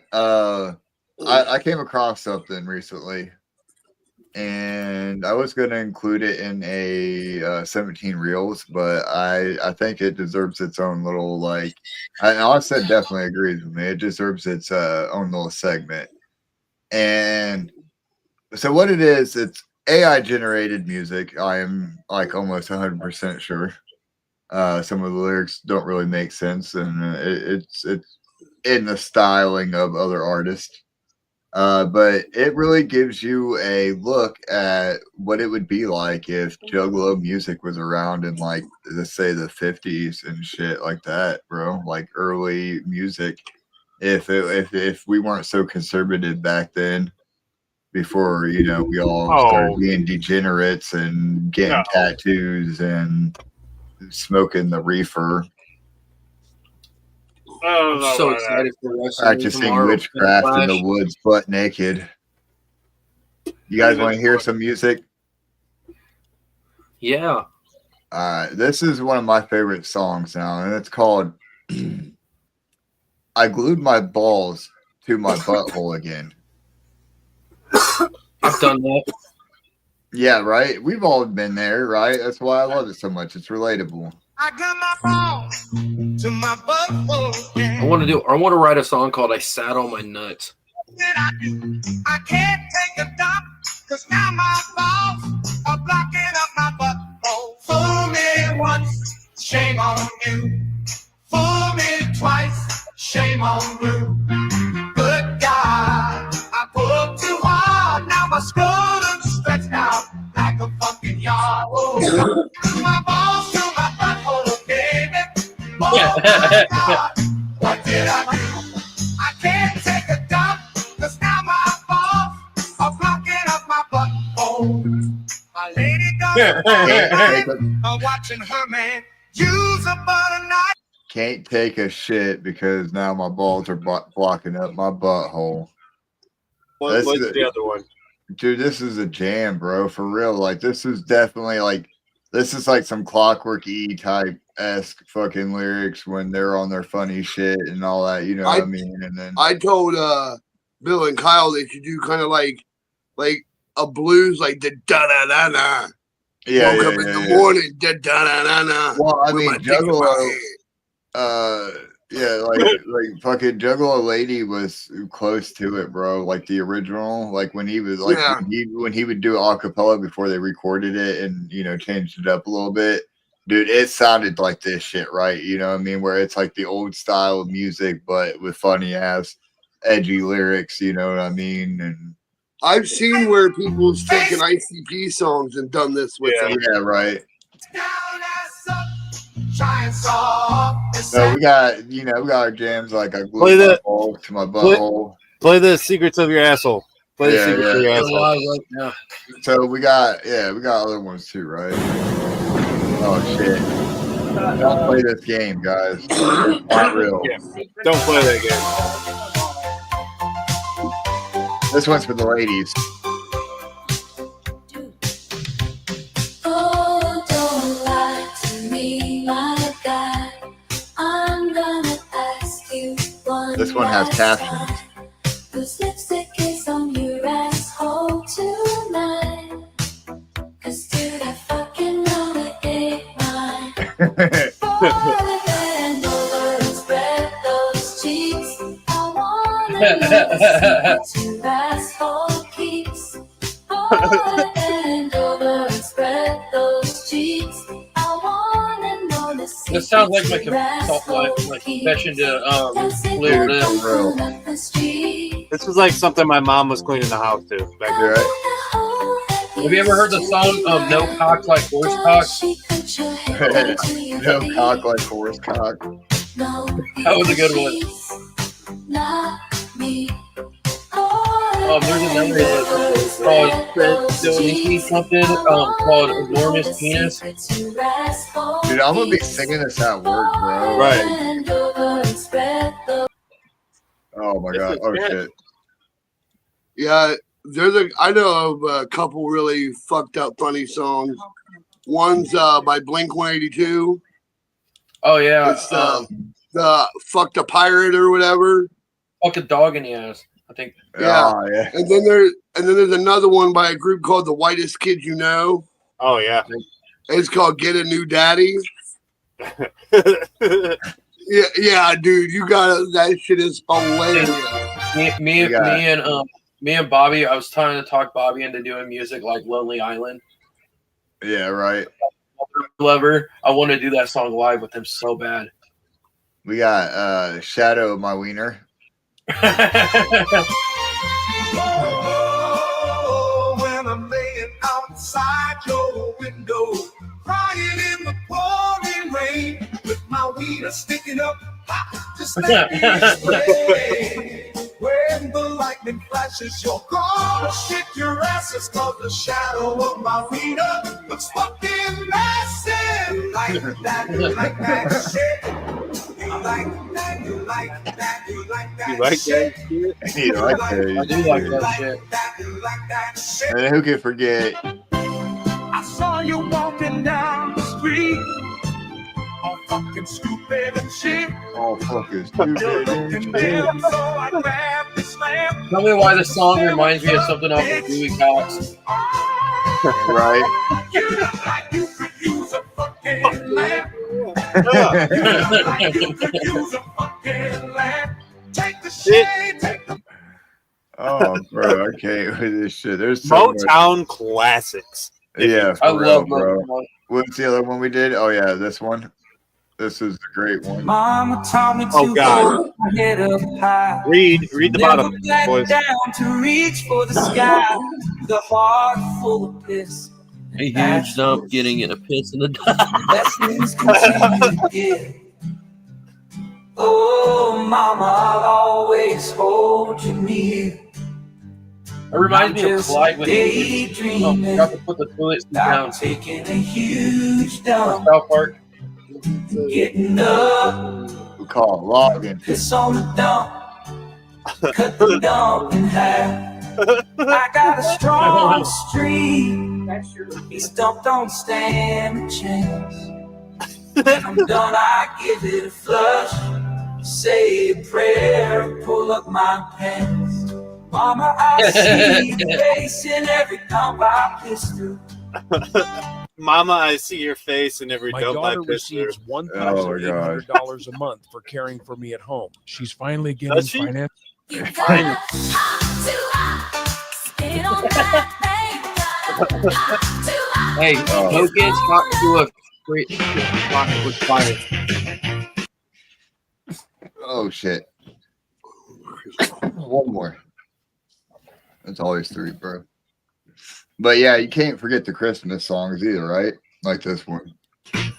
I came across something recently, and I was going to include it in a 17 Reels, but I think it deserves its own little, like, I said definitely agrees with me. It deserves its own little segment. And so what it is, it's AI generated music. I am like almost 100% sure. Some of the lyrics don't really make sense, and it's in the styling of other artists. But it really gives you a look at what it would be like if Juggalo music was around in, like, let's say the 50s and shit like that, bro. Like early music. If we weren't so conservative back then, before we all started being degenerates and getting tattoos and smoking the reefer. I'm so excited for practicing witchcraft in the woods, butt naked. You guys want to hear some music? Yeah. This is one of my favorite songs now, and it's called "I Glued My Balls to My Butthole Again." I've done that. Yeah, right. We've all been there, right? That's why I love it so much. It's relatable. I got my balls to my butthole. I want to write a song called "I Sat on My Nuts." I can't take a dump because now my balls are blocking up my butthole. Fool me once, shame on you. Fool me twice, shame on you. Good God, I pulled too hard. Now my scrotum's stretched out like a fucking yard. Oh, my balls to my butthole, baby. Oh my God, what did I do? I can't take a dump because now my balls are blocking up my butthole. My lady doesn't I'm watching her man use a butter knife. Can't take a shit because now my balls are blocking up my butthole. What's the other one? Dude, this is a jam, bro. For real. Like, this is definitely like, this is like some Clockwork E type esque fucking lyrics when they're on their funny shit and all that. You know what I mean? And then I told Bill and Kyle they should do kind of like a blues, like the da da da da. yeah, Woke up in the morning, da da da da da. Well, I mean, Juggalo. Yeah, like fucking Juggalo Lady was close to it, bro. Like the original, like when he was like when he would do acapella before they recorded it and changed it up a little bit. Dude, it sounded like this shit, right? You know what I mean? Where it's like the old style of music, but with funny ass, edgy lyrics. You know what I mean? And I've seen where people's taken ICP songs and done this with them. Yeah, right. No, we got our jams like I glued my ball to my butthole. Play the Secrets of Your Asshole. Play the Secrets of Your Asshole. Yeah. So we got other ones too, right? Oh shit! Don't play this game, guys. It's not real. Yeah. Don't play that game. This one's for the ladies. Oh, don't lie to me, my guy. I'm gonna ask you one. This one has captions. Whose lipstick is on your asshole tonight? 'Cause dude, I fucking know it ain't mine. Bend over and spread those cheeks. I wanna know what your asshole keeps. Bend over and spread those cheeks. I wanna know the secrets. This sounds like my confession to live this. This was like something my mom was cleaning the house to back there. Right? Have you ever heard the song of No Cock Like Horse Cock? No cock like horse cock. That was a good one. There's another one called something called Enormous Penis. Dude, I'm gonna be singing this at work, bro. Right. Oh my god. Oh shit. Yeah, I know of a couple really fucked up funny songs. One's by Blink 182. Oh yeah. It's the Fucked a Pirate or whatever. Fuck a dog in the ass, I think. Yeah. Oh, yeah. And then there's another one by a group called The Whitest Kid You Know. Oh yeah. It's called Get a New Daddy. Yeah, dude, you got that shit is hilarious. Me and Bobby, I was trying to talk Bobby into doing music like Lonely Island. Yeah, right. Lover. I want to do that song live with him so bad. We got Shadow of My Wiener. Oh, when I'm laying outside your window, crying in the pouring rain, with my wiener sticking up, just let me spray. When the lightning flashes, you're gonna shit your asses, 'cause the shadow of my wiener looks fucking massive. Like that, you like that shit. You like that, you like that, you like that. You like shit. that? You like that? I do like that shit. You like that shit. And who can forget? I saw you walking down the street, all fucking stupid and shit. Oh, fuckers. You're looking dim, so I grabbed the lamp. Tell me why the song reminds me of something off of Dewey Cox. Right? You look like you could use a fucking lamp. You look like you could use a fucking lamp. Take the shade, take the. Oh, bro, I can't with this shit. There's so much. Motown classics. Yeah, I for real, love bro. Motown. What's the other one we did? Oh, yeah, this one. This is a great one. Mama taught me to Oh, God. hold my head up high. Read the bottom, Never boys. back down to reach for the sky. The heart full of piss. A huge dump getting in a piss in the dust. Blessings continue to give. Oh, mama, I'll always hold you near. It reminds me of Clyde when he daydreaming forgot to put the toilet seat I'm down. taking a huge dump. South Park. Getting up, We call it logging. piss on the dump, cut the dump in half. I got a strong streak. These dump don't stand a chance. When I'm done, I give it a flush. Say a prayer, pull up my pants. Mama, I see your face in every dump I piss through. Mama, I see your face in every My dump I daughter piss through. receives $1,800 a month for caring for me at home. She's finally getting Does she? financial. Hey, no kids hot to a great pocket with fire. Oh shit. One more. It's always three, bro. But yeah, you can't forget the Christmas songs either, right? Like this one. I'm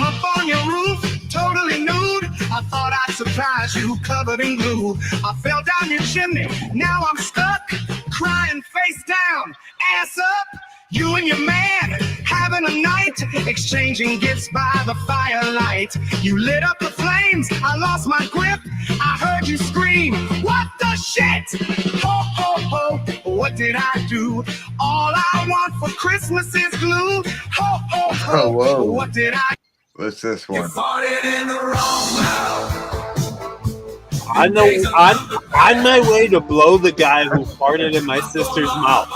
up on your roof, totally nude. I thought I'd surprise you, covered in glue. I fell down your chimney, now I'm stuck, crying face down, ass up. You and your man having a night, exchanging gifts by the firelight. You lit up the flames, I lost my grip. I heard you scream, what the shit? Ho, ho, ho, what did I do? All I want for Christmas is glue. Ho, ho, ho, Oh, whoa. what did I What's this You one? farted in the wrong mouth. I know I'm on my way to blow the guy who farted in my sister's mouth.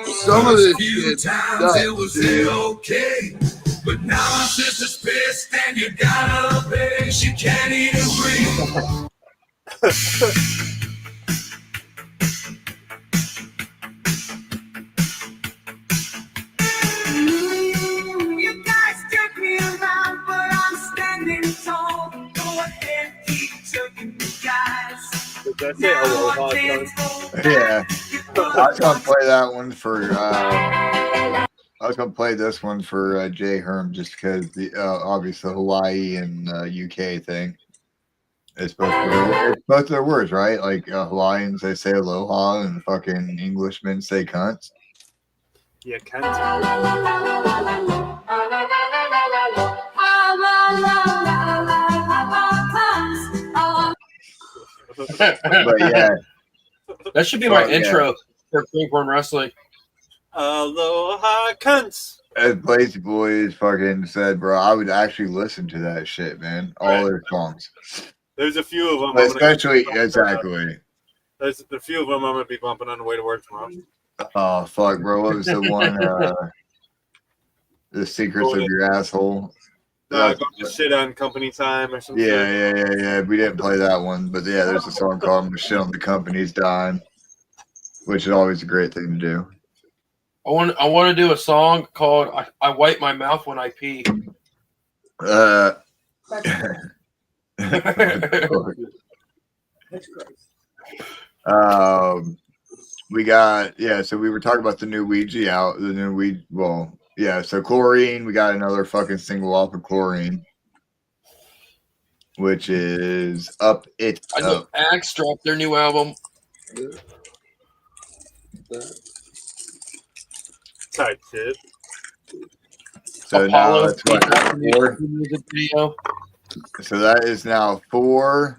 Some of this Few shit times it was dude. okay, but now my sister's pissed and you gotta pay. She can't even breathe. You guys took me around, but I'm standing tall. Go ahead, keep taking me, guys. Did I say aloha, son? Yeah. I was gonna play that one for I was gonna play this one for Jay Herm just because the obviously Hawaii and UK thing. It's both their words, right? Like Hawaiians they say aloha and fucking Englishmen say cunts. Yeah, Kent. But yeah, That should be my Oh, yeah. intro for Greenhorn Wrestling. Aloha, cunts. as Lazy Boys fucking said, bro, I would actually listen to that shit, man. All their songs, There's a few of them. but especially exactly. There's a few of them I'm gonna be bumping on the way to work tomorrow. Oh fuck, bro! What was the one? The Secrets of Your Asshole. Go to shit on company time or something. Yeah. We didn't play that one, but yeah, there's a song called "Shit on the Company's Dime," which is always a great thing to do. I want to do a song called I wipe my mouth when I pee. We got so we were talking about the new Ouija out, the new Ouija. Well, yeah. So Chlorine, we got another fucking single off of Chlorine, which is Up It I know Up. Axe dropped their new album. Type shit. So now Apollo that's what, four. music video. So that is now 4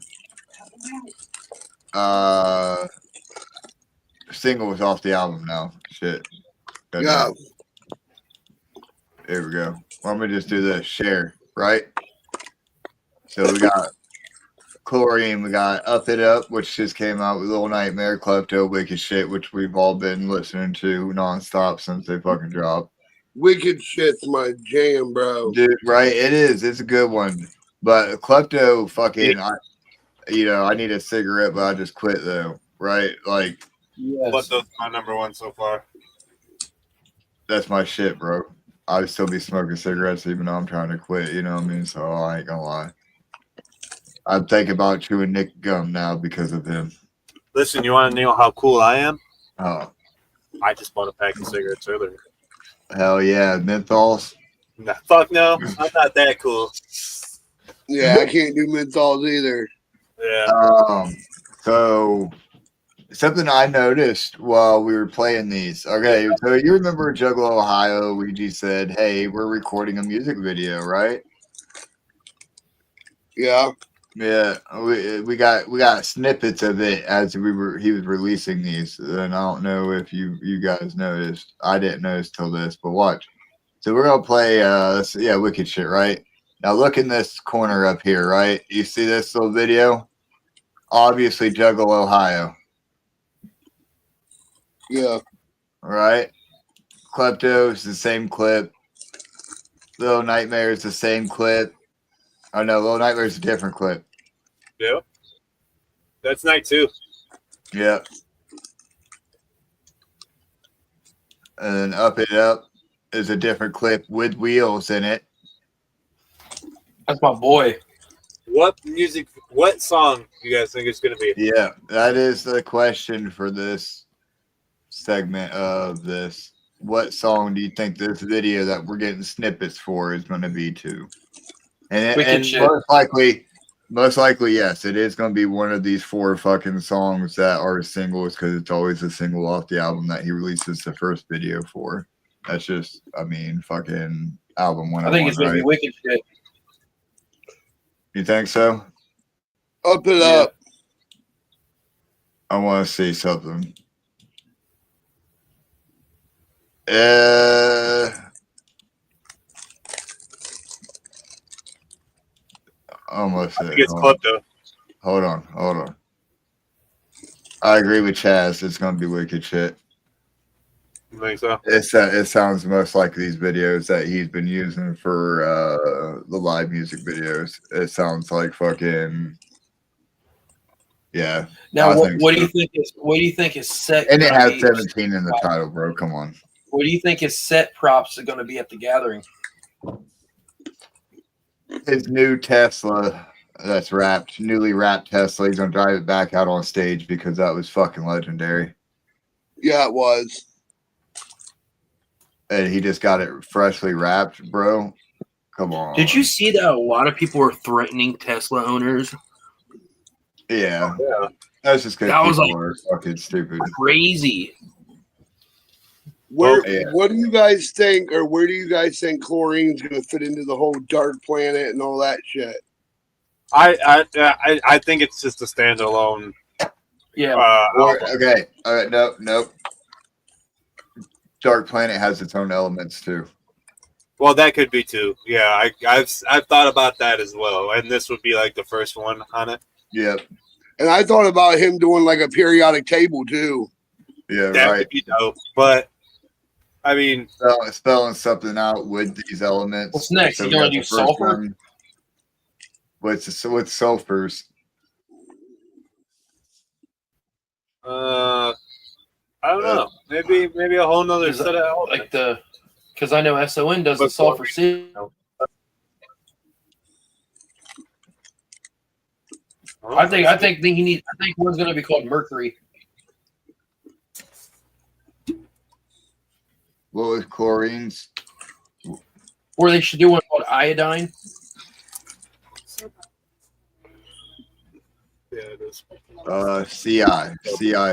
singles off the album now. Shit. Yeah. There we go. Why don't we just do this? Share, right? So we got Chlorine, we got Up It Up, which just came out with Little Nightmare, Klepto, Wicked Shit, which we've all been listening to nonstop since they fucking dropped. Wicked Shit's my jam, bro. Dude, right? It is. It's a good one. But Klepto fucking, I need a cigarette, but I just quit though, right? Like, Yes. Klepto's my number one so far. that's my shit, bro. I would still be smoking cigarettes even though I'm trying to quit, you know what I mean? So I ain't gonna lie. I'm thinking about chewing Nick gum now because of him. Listen, you want to know how cool I am? Oh, I just bought a pack of cigarettes earlier. hell yeah. Menthols. Nah, fuck no, I'm not that cool. Yeah, I can't do menthols either. Yeah. So something I noticed while we were playing these. Okay, so you remember Juggle, Ohio? We said, "Hey, we're recording a music video, right?" Yeah. Yeah, we got snippets of it as he was releasing these, and I don't know if you guys noticed. I didn't notice till this, but watch. So we're gonna play wicked shit, right? Now look in this corner up here, right? You see this little video? Obviously Juggle Ohio. Yeah. Right? Klepto is the same clip. Little Nightmare is the same clip. Oh no, Little Nightmare is a different clip. Yeah. That's night 2. Yeah. And then Up It Up is a different clip with wheels in it. That's my boy. What song do you guys think it's gonna be? Yeah, that is the question for this segment of this. What song do you think this video that we're getting snippets for is going to be to? And shit. most likely, yes, it is going to be one of these 4 fucking songs that are singles because it's always a single off the album that he releases the first video for. That's just, I mean, fucking album 101. I think it's gonna be wicked shit. You think so? Up It Up. I want to see something. Almost. I think it's Klepto. Hold on. I agree with Chaz. It's gonna be wicked shit. You think so? It sounds most like these videos that he's been using for the live music videos. It sounds like fucking yeah. Now, what do you think is set? And it has 17 in the title, bro. Come on. What do you think his set props are going to be at the gathering? His new Tesla that's newly wrapped Tesla. He's gonna drive it back out on stage because that was fucking legendary. Yeah, it was. And he just got it freshly wrapped, bro. Come on. Did you see that a lot of people were threatening Tesla owners? Yeah. That's just because people are fucking stupid. Crazy. What do you guys think, or where do you guys think chlorine's going to fit into the whole dark planet and all that shit? I think it's just a standalone. Yeah. Okay. All right. Nope. Dark Planet has its own elements too. Well, that could be too. Yeah, I've thought about that as well, and this would be like the first one on it. Yep. And I thought about him doing like a periodic table too. Yeah, that right. Would be dope. But I mean, spelling something out with these elements. What's next? You gonna do sulfur? With sulfurs? I don't know. Maybe a whole nother set of elements. Like because I know SON does the sulfur C. I think one's gonna be called Mercury. What was chlorine's? Or they should do one called iodine. Yeah, it is. CI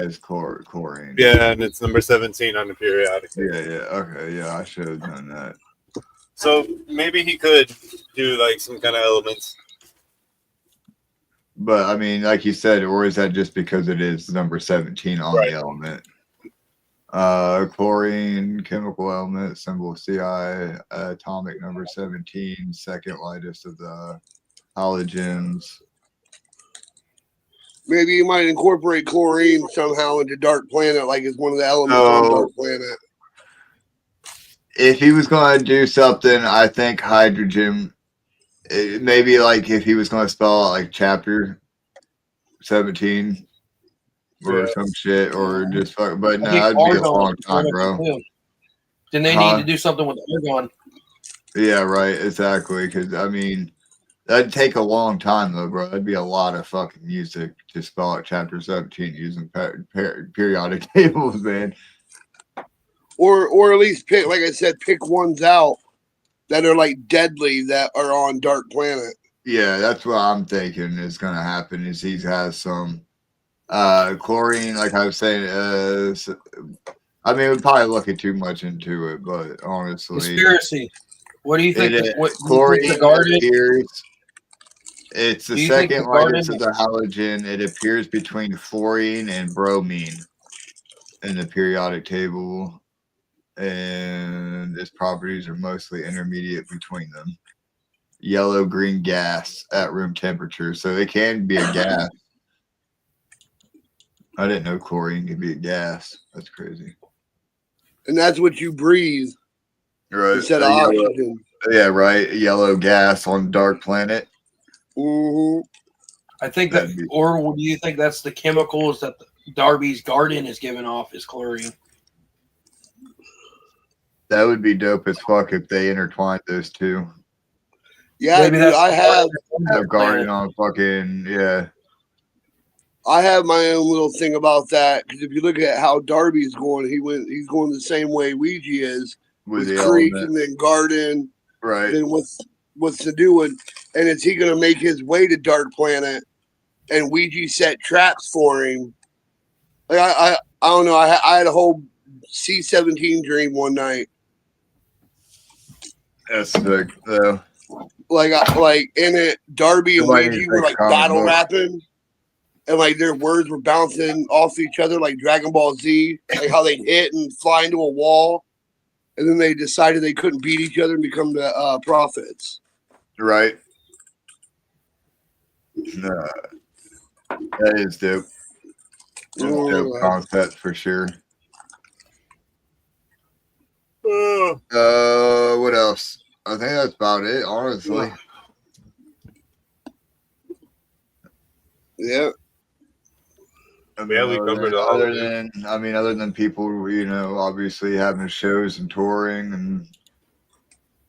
is chlorine. Yeah, and it's number 17 on the periodic. Yeah. Okay. Yeah, I should have done that. So maybe he could do like some kind of elements. But I mean, like you said, or is that just because it is number 17 on the element? Chlorine, chemical element, symbol CI, atomic number 17, second lightest of the halogens. Maybe you might incorporate chlorine somehow into Dark Planet, like it's one of the elements on Dark Planet. If he was going to do something, I think hydrogen. Maybe like if he was going to spell out like chapter 17 or some shit, or just fuck. But no, that'd be a long time, bro. Then they need to do something with argon. Yeah, right. Exactly. Because I mean, that'd take a long time though, bro. That'd be a lot of fucking music to spell out chapter 17 using periodic tables, man. Or at least pick, like I said, pick ones out that are like deadly that are on Dark Planet. Yeah, that's what I'm thinking is gonna happen. Is he has some Chlorine, like I was saying, I mean, we're probably looking too much into it, but honestly, Conspiracy. What do you think? Chlorine the garden appears. It's the Do you think second the garden lightest of the halogen. It appears between fluorine and bromine in the periodic table, and its properties are mostly intermediate between them. Yellow-green gas at room temperature, so it can be a gas. I didn't know chlorine could be a gas. That's crazy. And that's what you breathe Right. instead of oxygen. Yeah, right. Yellow gas on dark planet. Mm-hmm. I think that, or do you think that's the chemicals that Darby's garden is giving off is chlorine? That would be dope as fuck if they intertwined those two. Yeah, maybe dude, I have garden on fucking I have my own little thing about that because if you look at how Darby's going, he's going the same way Ouija is with Creek and then Garden, right? Then what's to do with, and is he going to make his way to Dark Planet? And Ouija set traps for him. Like I don't know. I had a whole C-17 dream one night. That's sick though. Like in it, Darby and Ouija were like battle rapping. And like their words were bouncing off each other like Dragon Ball Z, like how they hit and fly into a wall, and then they decided they couldn't beat each other and become the prophets. Right. That is dope. Dope concept for sure. What else? I think that's about it, honestly. Yeah. I mean, other than people, obviously having shows and touring and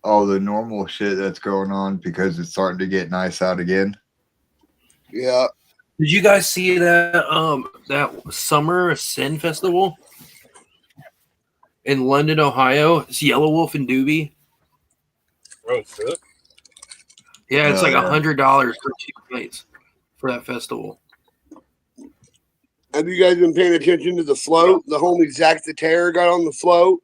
all the normal shit that's going on because it's starting to get nice out again. Yeah. Did you guys see that summer Sin Festival in London, Ohio? It's Yellow Wolf and Doobie. Oh shit! Yeah, it's like $100 for 2 nights for that festival. Have you guys been paying attention to the float? The homie Zach the Terror got on the float.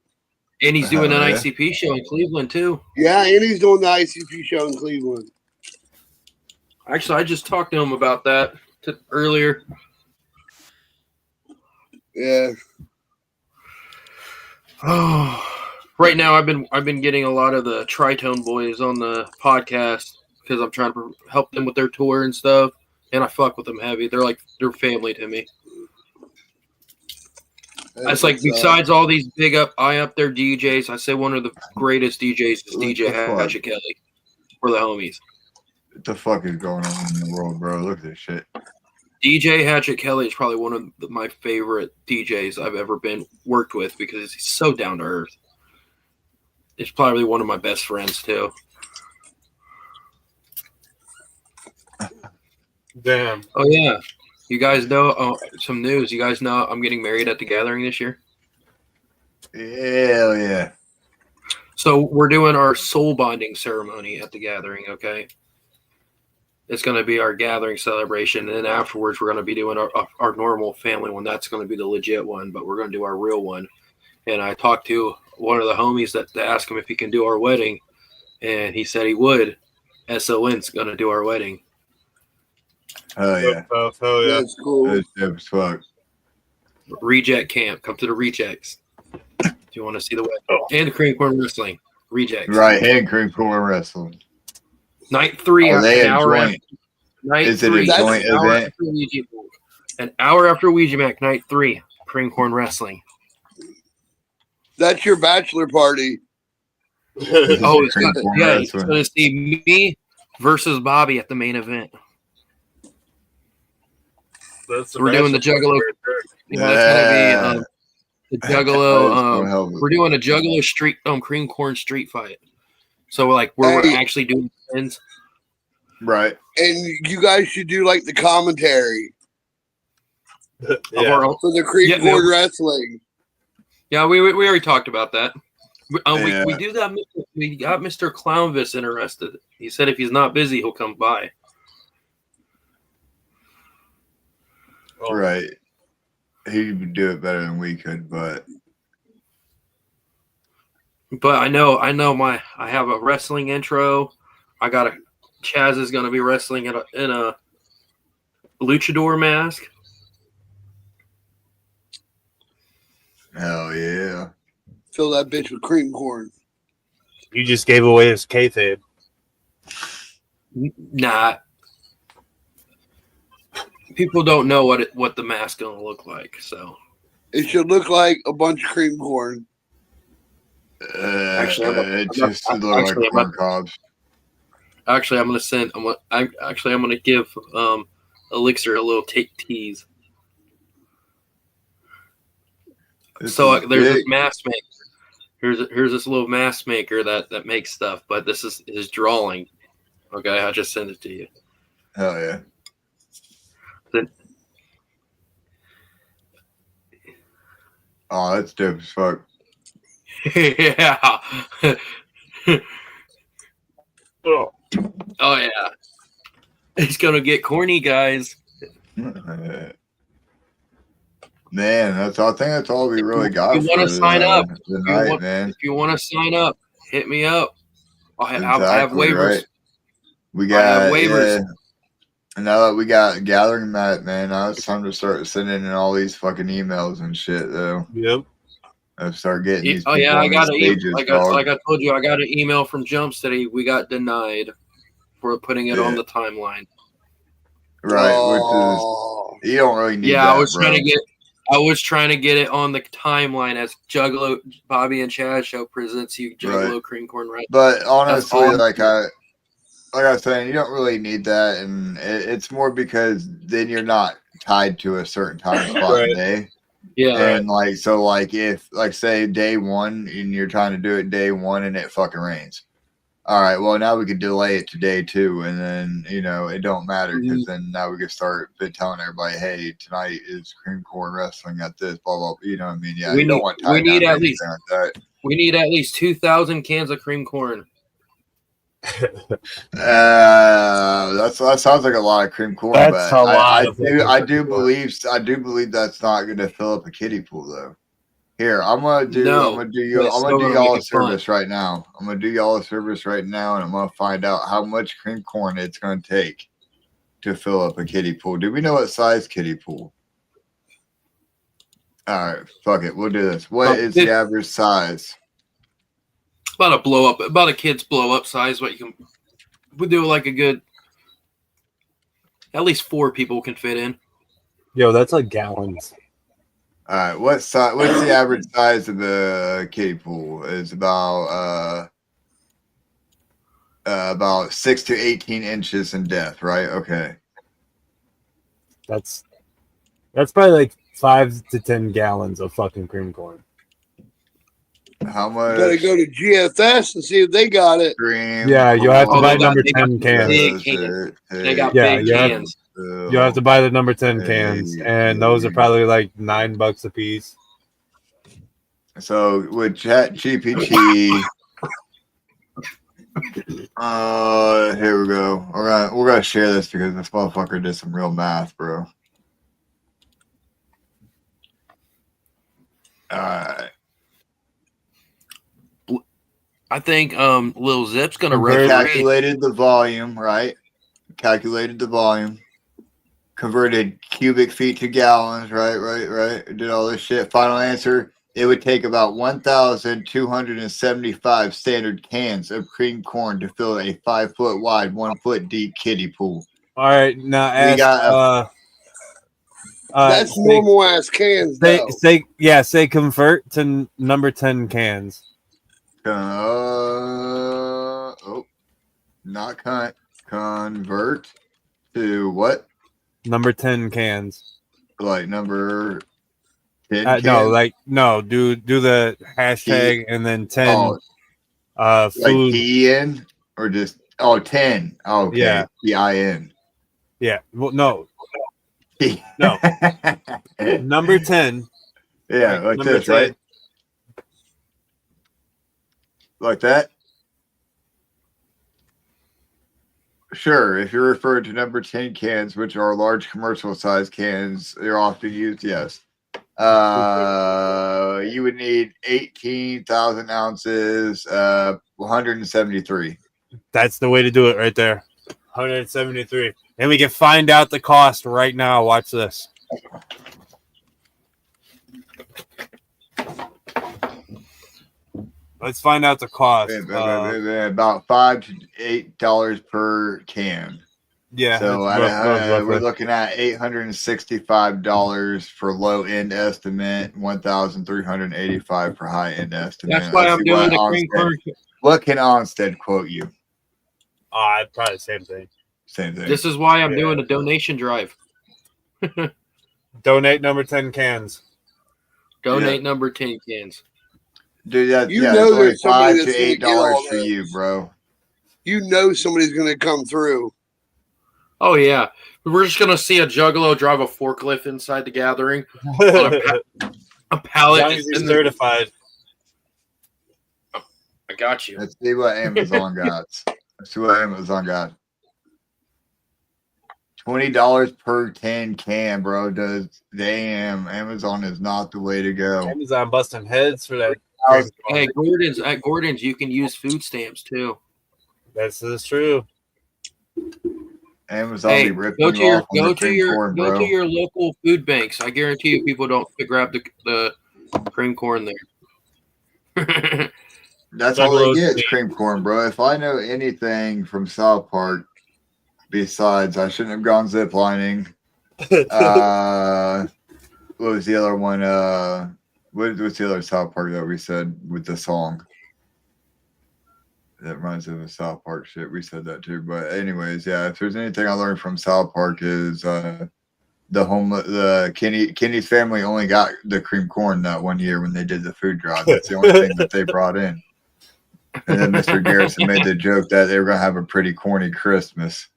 And he's doing an ICP show in Cleveland, too. Yeah, and he's doing the ICP show in Cleveland. Actually, I just talked to him about that earlier. Yeah. Oh, right now I've been getting a lot of the Tritone boys on the podcast because I'm trying to help them with their tour and stuff. And I fuck with them heavy. They're family to me. It's like besides all these big up there DJs, I say one of the greatest DJs is DJ Hatchet Kelly for the homies. What the fuck is going on in the world, bro? Look at this shit. DJ Hatchet Kelly is probably one of my favorite DJs I've ever been worked with because he's so down to earth. He's probably one of my best friends too. Damn. Oh yeah. You guys know some news. You guys know I'm getting married at the gathering this year? Hell yeah. So we're doing our soul bonding ceremony at the gathering, okay? It's going to be our gathering celebration. And then afterwards, we're going to be doing our normal family one. That's going to be the legit one, but we're going to do our real one. And I talked to one of the homies to ask him if he can do our wedding. And he said he would. SON's going to do our wedding. Hell yeah. Hell yeah. That's cool. That's dope as fuck. Reject camp. Come to the rejects. Do you want to see the wedding? Oh. And the cream corn wrestling. Rejects. Right. And cream corn wrestling. Night 3. Is it a joint event? An hour after Ouija Mac. Night 3. Cream corn wrestling. That's your bachelor party. Oh, it's going to see me versus Bobby at the main event. We're doing the Juggalo. That's going to be the Juggalo. We're doing a Juggalo street cream corn street fight. So we're actually doing spins. Right. And you guys should do like the commentary for the cream corn wrestling. Yeah, we already talked about that. We do that. We got Mr. Clownvis interested. He said if he's not busy, he'll come by. Oh, Right. He would do it better than we could, but I know I have a wrestling intro. I got a Chaz is going to be wrestling in a luchador mask. hell yeah. Fill that bitch with cream corn. you just gave away his kayfabe. Nah, people don't know what the mask going to look like. So It should look like a bunch of cream corn. Actually, It just looked like corn cobs. actually, I'm going to give Elixir a little tease. So there's this mask maker. Here's this little mask maker that makes stuff, but this is his drawing. Okay, I just sent it to you. Hell yeah. Oh, that's dope as fuck. Yeah. Oh. Oh yeah. It's gonna get corny, guys. Man, I think that's all we really got. If you want to sign up, tonight, man. If you want to sign up, hit me up. I have Exactly, waivers. right. We got waivers. Yeah. And now that we got gathering that, man, now it's time to start sending in all these fucking emails and shit, though. Yep. And start getting these. Oh yeah, I got like I told you, I got an email from Jump City. We got denied for putting it on the timeline. Right, which is you don't really need. Yeah, that, I was bro. trying to get it on the timeline as Juggalo Bobby and Chad Show presents you Juggalo Cream Corn Right. But honestly, like I was saying, you don't really need that, and it's more because then you're not tied to a certain time spot day. Yeah, and if say day one and you're trying to do it day one and it fucking rains. All right, well now we could delay it to day two, and then it don't matter because then now we can start telling everybody, hey, tonight is Cream Corn Wrestling at this, blah blah. You know what I mean? Yeah, we need at least 2,000 cans of cream corn. That sounds like a lot of cream corn. That's but a lot. I do believe that's not going to fill up a kiddie pool though. Here, I'm gonna do y'all a service right now. I'm gonna do y'all a service right now, and I'm gonna find out how much cream corn it's gonna take to fill up a kiddie pool. Do we know what size kiddie pool? All right, fuck it, we'll do this. What is the average size? About a kid's blow up size. We do like a good, at least 4 people can fit in. Yo, that's like gallons. All right, what's the average size of the kiddie pool? Is about 6 to 18 inches in depth, right? Okay. That's probably like 5 to 10 gallons of fucking cream corn. How much? Gotta go to GFS and see if they got it. Yeah, you have to buy number 10 cans. They got big cans. You have to buy the number 10 cans, and those are probably like $9 a piece. So with ChatGPT, here we go. We're gonna share this because this motherfucker did some real math, bro. All right. I think Lil Zip's gonna calculated the volume, right? Calculated the volume. Converted cubic feet to gallons, right. Did all this shit. Final answer, it would take about 1,275 standard cans of cream corn to fill a 5 foot wide, 1 foot deep kiddie pool. All right, now ask. That's normal ass cans. Say convert to number 10 cans. Not convert to what? Number 10 cans. Like number 10 cans? Do the hashtag and then 10 like food. P-E-N or just 10. Oh, okay. Yeah. P-I-N. Yeah. Well, no. No. Number 10. Yeah, like this, 10. Right? Like that? Sure, if you're referring to number 10 cans, which are large commercial size cans, they're often used, yes. You would need 18,000 ounces, 173. That's the way to do it right there. 173. And we can find out the cost right now. Watch this. Let's find out the cost. About $5 to $8 per can. Yeah. So we're looking at $865 for low end estimate, $1,385 for high end estimate. That's why I'm doing the cream corn. What can Onstead quote you? Probably the same thing. Same thing. This is why I'm doing a donation drive. Donate number 10 cans. Donate number 10 cans. Dude, You know there's somebody $5 to that's gonna get all $8 for this. you, bro. You know somebody's gonna come through. Oh yeah, we're just gonna see a juggalo drive a forklift inside the gathering on a pallet. As long as you're certified. I got you. Let's see what Amazon got. $20 per 10 can, bro. Damn, Amazon is not the way to go. Amazon busting heads for that. Hey, at Gordon's, you can use food stamps too. This is true. Amazon Hey, be ripping go you to off your local food banks. I guarantee you, people don't grab the cream corn there. That's all they get is cream corn, bro. If I know anything from South Park, besides I shouldn't have gone ziplining. What was the other one? What's the other South Park that we said with the song? That reminds me of the South Park shit. We said that too. But anyways, yeah, if there's anything I learned from South Park is Kenny's family only got the cream corn that one year when they did the food drive. That's the only thing that they brought in. And then Mr. Garrison made the joke that they were gonna have a pretty corny Christmas.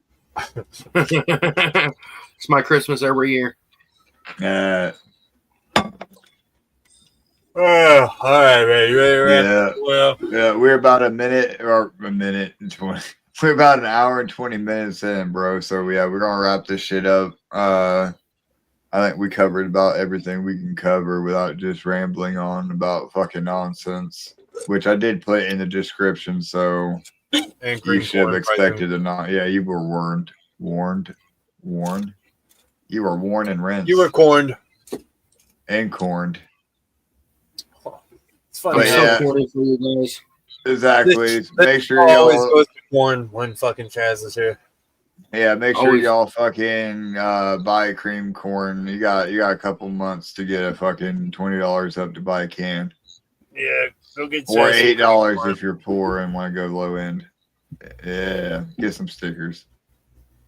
It's my Christmas every year. Oh, all right, man. You ready? Yeah, we're about a minute and 20. We're about an hour and 20 minutes in, bro. So yeah, we're gonna wrap this shit up. I think we covered about everything we can cover without just rambling on about fucking nonsense, which I did put in the description. So you should have expected to not. Yeah, you were warned. You were warned and rinsed. You were corned. And corned. It's funny. I'm so corny for you guys. Exactly. Make sure y'all always y'all goes to corn when fucking Chaz is here. Yeah, make sure y'all fucking buy cream corn. You got a couple months to get a fucking $20 up to buy a can. Yeah, go get or $8 if you're poor and want to go low end. Yeah, get some stickers.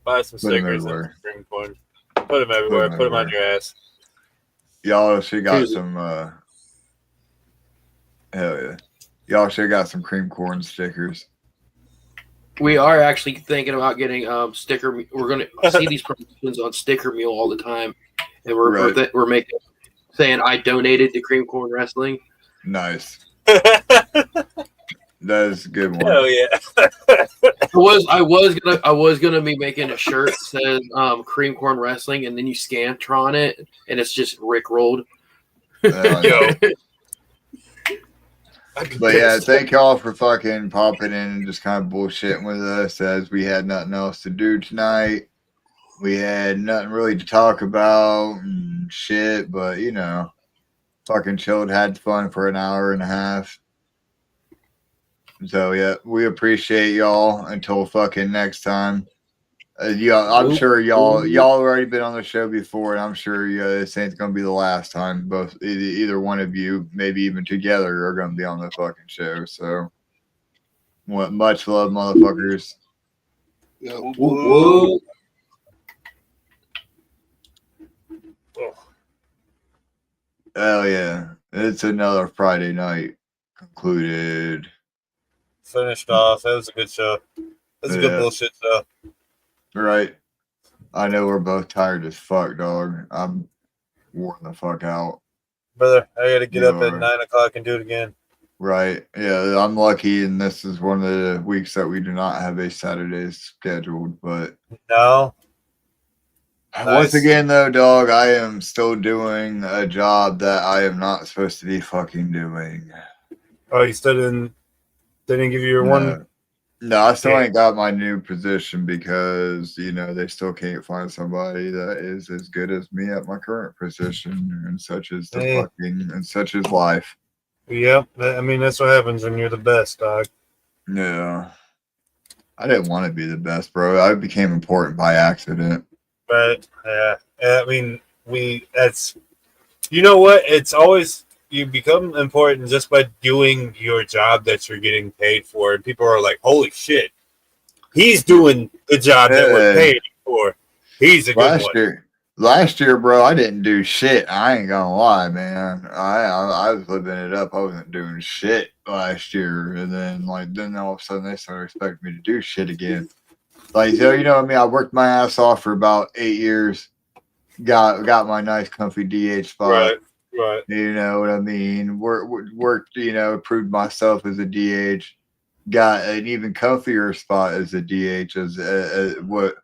Buy some stickers and cream corn. Put them everywhere. Put them on your ass. Y'all should got some. Hell yeah, y'all should got some cream corn stickers. We are actually thinking about getting sticker. We're going to see these promotions on Sticker Mule all the time, and we're making saying I donated to Cream Corn Wrestling. Nice. That is a good one. Hell yeah. I was gonna be making a shirt that says Cream Corn Wrestling, and then you Scantron it, and it's just Rick rolled. Yo. But yeah, thank y'all for fucking popping in and just kind of bullshitting with us as we had nothing else to do tonight. We had nothing really to talk about and shit, but you know, fucking chilled, had fun for an hour and a half. So yeah, we appreciate y'all until fucking next time. I'm sure y'all already been on the show before, and I'm sure this ain't gonna be the last time. Both either one of you, maybe even together, are gonna be on the fucking show. So, much love, motherfuckers. Yeah. Whoa. Hell yeah, it's another Friday night concluded. Finished off. That was a good show. That's a good bullshit show. Right. I know we're both tired as fuck, dog. I'm worn the fuck out. Brother, I gotta get up at 9 o'clock and do it again. Right. Yeah, I'm lucky, and this is one of the weeks that we do not have a Saturday scheduled. But No. once Nice. again, though, dog, I am still doing a job that I am not supposed to be fucking doing. Oh, you still didn't give you your one. No, I still Yeah. ain't got my new position because they still can't find somebody that is as good as me at my current position, and such is the Hey. fucking and such is life. Yep. I mean, that's what happens when you're the best, dog. Yeah. I didn't want to be the best, bro. I became important by accident. But yeah, I mean, that's, you know what? It's always, you become important just by doing your job that you're getting paid for. And people are like, holy shit, he's doing the job that we're paying for. He's a good one. Last year, bro, I didn't do shit. I ain't gonna lie, man. I was living it up. I wasn't doing shit last year, and then all of a sudden they started expecting me to do shit again. Like, so, what I mean? I worked my ass off for about 8 years. Got my nice comfy DH spot. Right. You know what I mean? Worked, proved myself as a DH. Got an even comfier spot as a DH, as what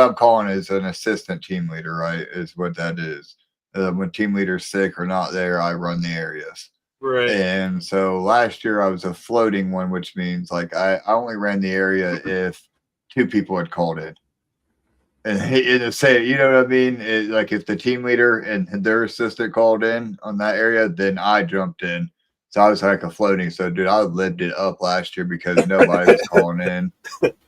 I'm calling is an assistant team leader, right? Is what that is. When team leader's sick or not there, I run the areas. Right. And so last year I was a floating one, which means like I only ran the area if 2 people had called in. And say, you know what I mean? Like if the team leader and their assistant called in on that area, then I jumped in. So I was like a floating. So, dude, I lived it up last year because nobody was calling in.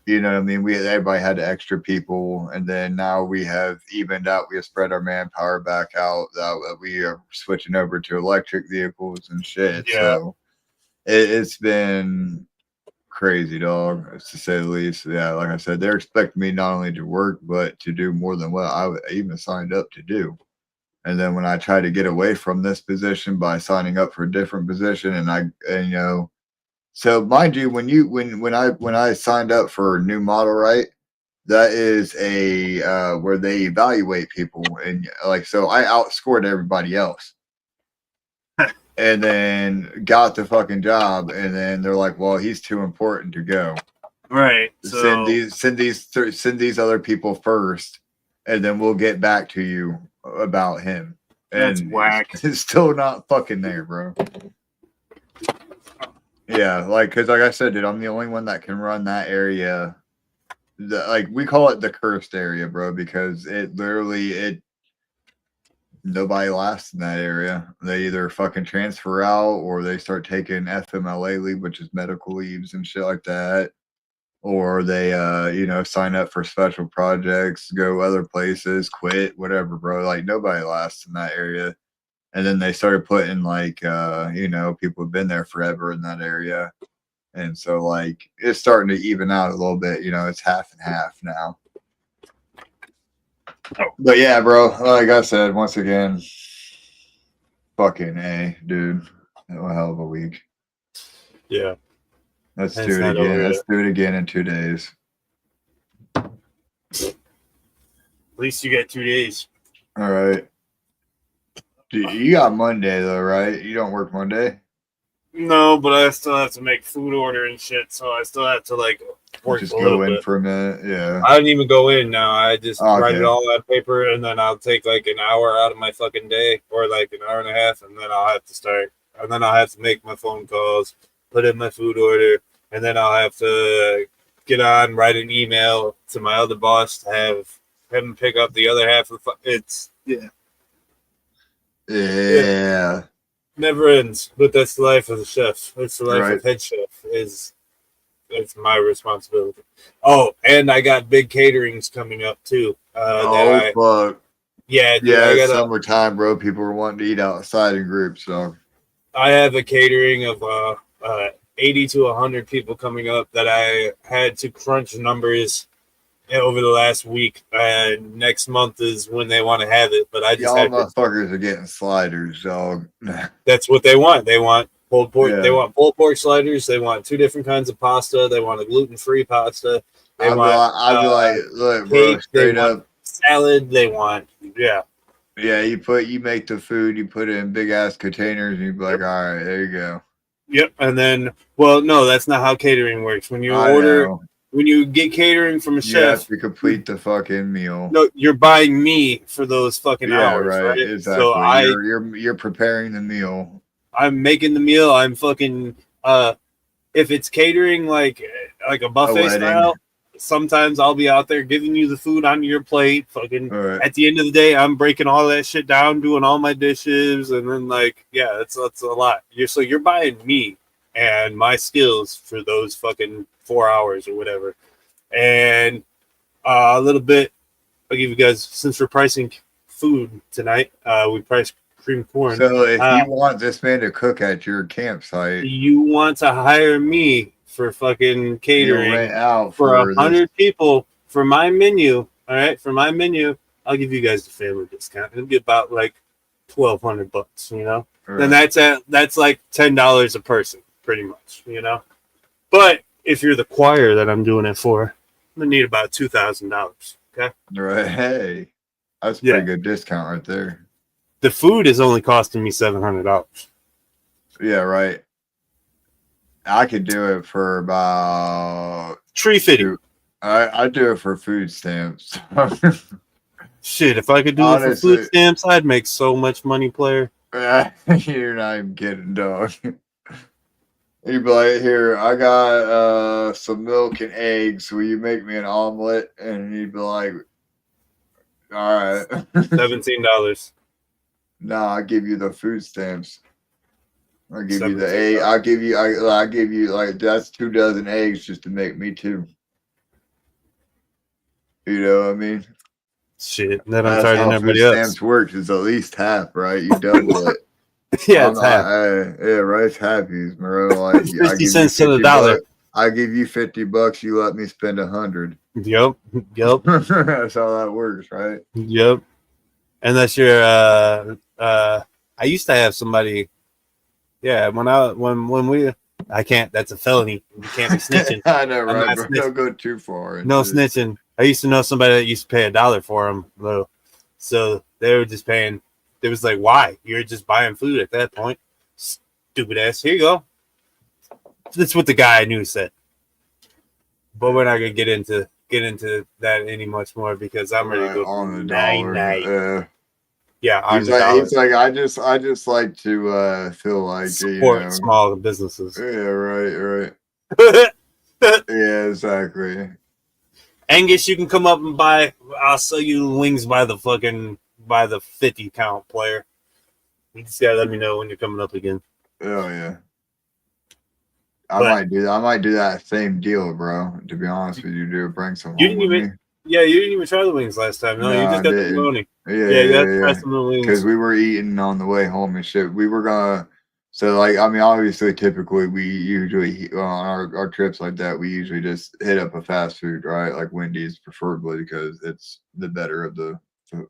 You know what I mean? Everybody had extra people, and then now we have evened out. We have spread our manpower back out. We are switching over to electric vehicles and shit. Yeah. So it's been crazy, dog, to say the least. Yeah, like I said, they're expecting me not only to work but to do more than what I even signed up to do. And then when I try to get away from this position by signing up for a different position, so mind you, when I signed up for a new model, right? That is a where they evaluate people, and so I outscored everybody else. And then got the fucking job, and then they're like, "Well, he's too important to go. Right. So Send these other people first, and then we'll get back to you about him." That's And whack. It's still not fucking there, bro. Yeah, because like I said, dude, I'm the only one that can run that area. We call it the cursed area, bro, because it literally nobody lasts in that area. They either fucking transfer out or they start taking FMLA leave, which is medical leaves and shit like that. Or they, sign up for special projects, go other places, quit, whatever, bro. Like nobody lasts in that area. And then they started putting people have been there forever in that area. And so it's starting to even out a little bit. It's half and half now. But yeah, bro, like I said, once again, fucking A, dude. A hell of a week. yeah. Let's And do it's it not over again. yet. Let's do it again in 2 days. At least you get 2 days. All right. You got Monday though, right? You don't work Monday? No, but I still have to make food order and shit, so I still have to work Just a little go in bit. for a minute. Yeah. I don't even go in now. I just write it Okay. all on paper, and then I'll take an hour out of my fucking day, or an hour and a half, and then I'll have to start. And then I'll have to make my phone calls, put in my food order, and then I'll have to get on, write an email to my other boss to have him pick up the other half of it's Yeah. never ends. But that's the life of the chef. It's the life Right. of head chef. It's my responsibility. Oh, and I got big caterings coming up too. Fuck. Yeah, dude, Yeah, I it's got summertime, bro. People are wanting to eat outside in groups, so I have a catering of 80 to 100 people coming up that I had to crunch numbers over the last week. Next month is when they want to have it, but I just y'all had to. motherfuckers are getting sliders, dog. That's what they want. They want pulled pork. Yeah. They want pulled pork sliders. They want 2 different kinds of pasta. They want a gluten-free pasta. They I'd be like, look, bro, cake. They straight want up. salad. They want Yeah, you make the food, you put it in big ass containers, and you be like, all right, there you go. Yep. And then, well, no, that's not how catering works. When you I order, know. when you get catering from a You chef, have to complete the fucking meal. no, you're buying me for those fucking Yeah, hours, right. right? Exactly. So You're preparing the meal. I'm making the meal. I'm fucking if it's catering like a buffet wedding. style, sometimes I'll be out there giving you the food on your plate. Fucking All right. at the end of the day, I'm breaking all that shit down, doing all my dishes, and then like, yeah, that's a lot. You're buying me and my skills for those fucking 4 hours or whatever. And a little bit, I'll give you guys, since we're pricing food tonight, we priced cream corn. So if you want this man to cook at your campsite, you want to hire me for fucking catering, rent out for for 100 people for my menu. All right, for my menu, I'll give you guys the family discount. It'll be about like $1,200, you know. Right. And that's like $10 a person, pretty much, you know. But if you're the choir that I'm doing it for, I'm gonna need about $2,000. Okay. Right. Hey, that's a pretty good discount right there. The food is only costing me $700. Yeah, right. I could do it for about tree fitting. I do it for food stamps. Shit, if I could do it for food stamps, I'd make so much money, player. You're not even kidding, dog. You'd be like, here, I got some milk and eggs. Will you make me an omelet? And you'd be like, all right. $17. No, I'll give you the food stamps. I'll give you the egg. I'll give you like that's 2 dozen eggs just to make me 2. You know what I mean? Shit, then I'm charging everybody else. Stamps works is at least half, right? You double it. Yeah, it's half. Yeah, right. It's halfies, bro. Like 50 cents to the dollar. I give you $50. You let me spend 100. Yep. That's how that works, right? Yep. Unless you're I used to have somebody. Yeah, when we I can't. That's a felony. You can't be snitching. I know, right? But don't go too far. No snitching. I used to know somebody that used to pay $1 for them, though. So they were just paying. It was like, why? You're just buying food at that point. Stupid ass. Here you go. That's what the guy I knew said. But we're not gonna get into that any much more because I'm ready to go on the $9.99. Yeah, he's like I just like to feel like support small businesses. Yeah, right. Yeah, exactly. Angus, you can come up and buy. I'll sell you wings by the 50 count, player. You just gotta let me know when you're coming up again. Oh yeah. I might do that same deal, bro. To be honest with you, dude, bring some. You didn't even try the wings last time. No, you just got the bologna. Yeah, you got to try some of the wings. Because we were eating on the way home and shit. We were gonna. So like, I mean, obviously, typically we usually on our trips like that, we usually just hit up a fast food, right? Like Wendy's, preferably because it's the better of the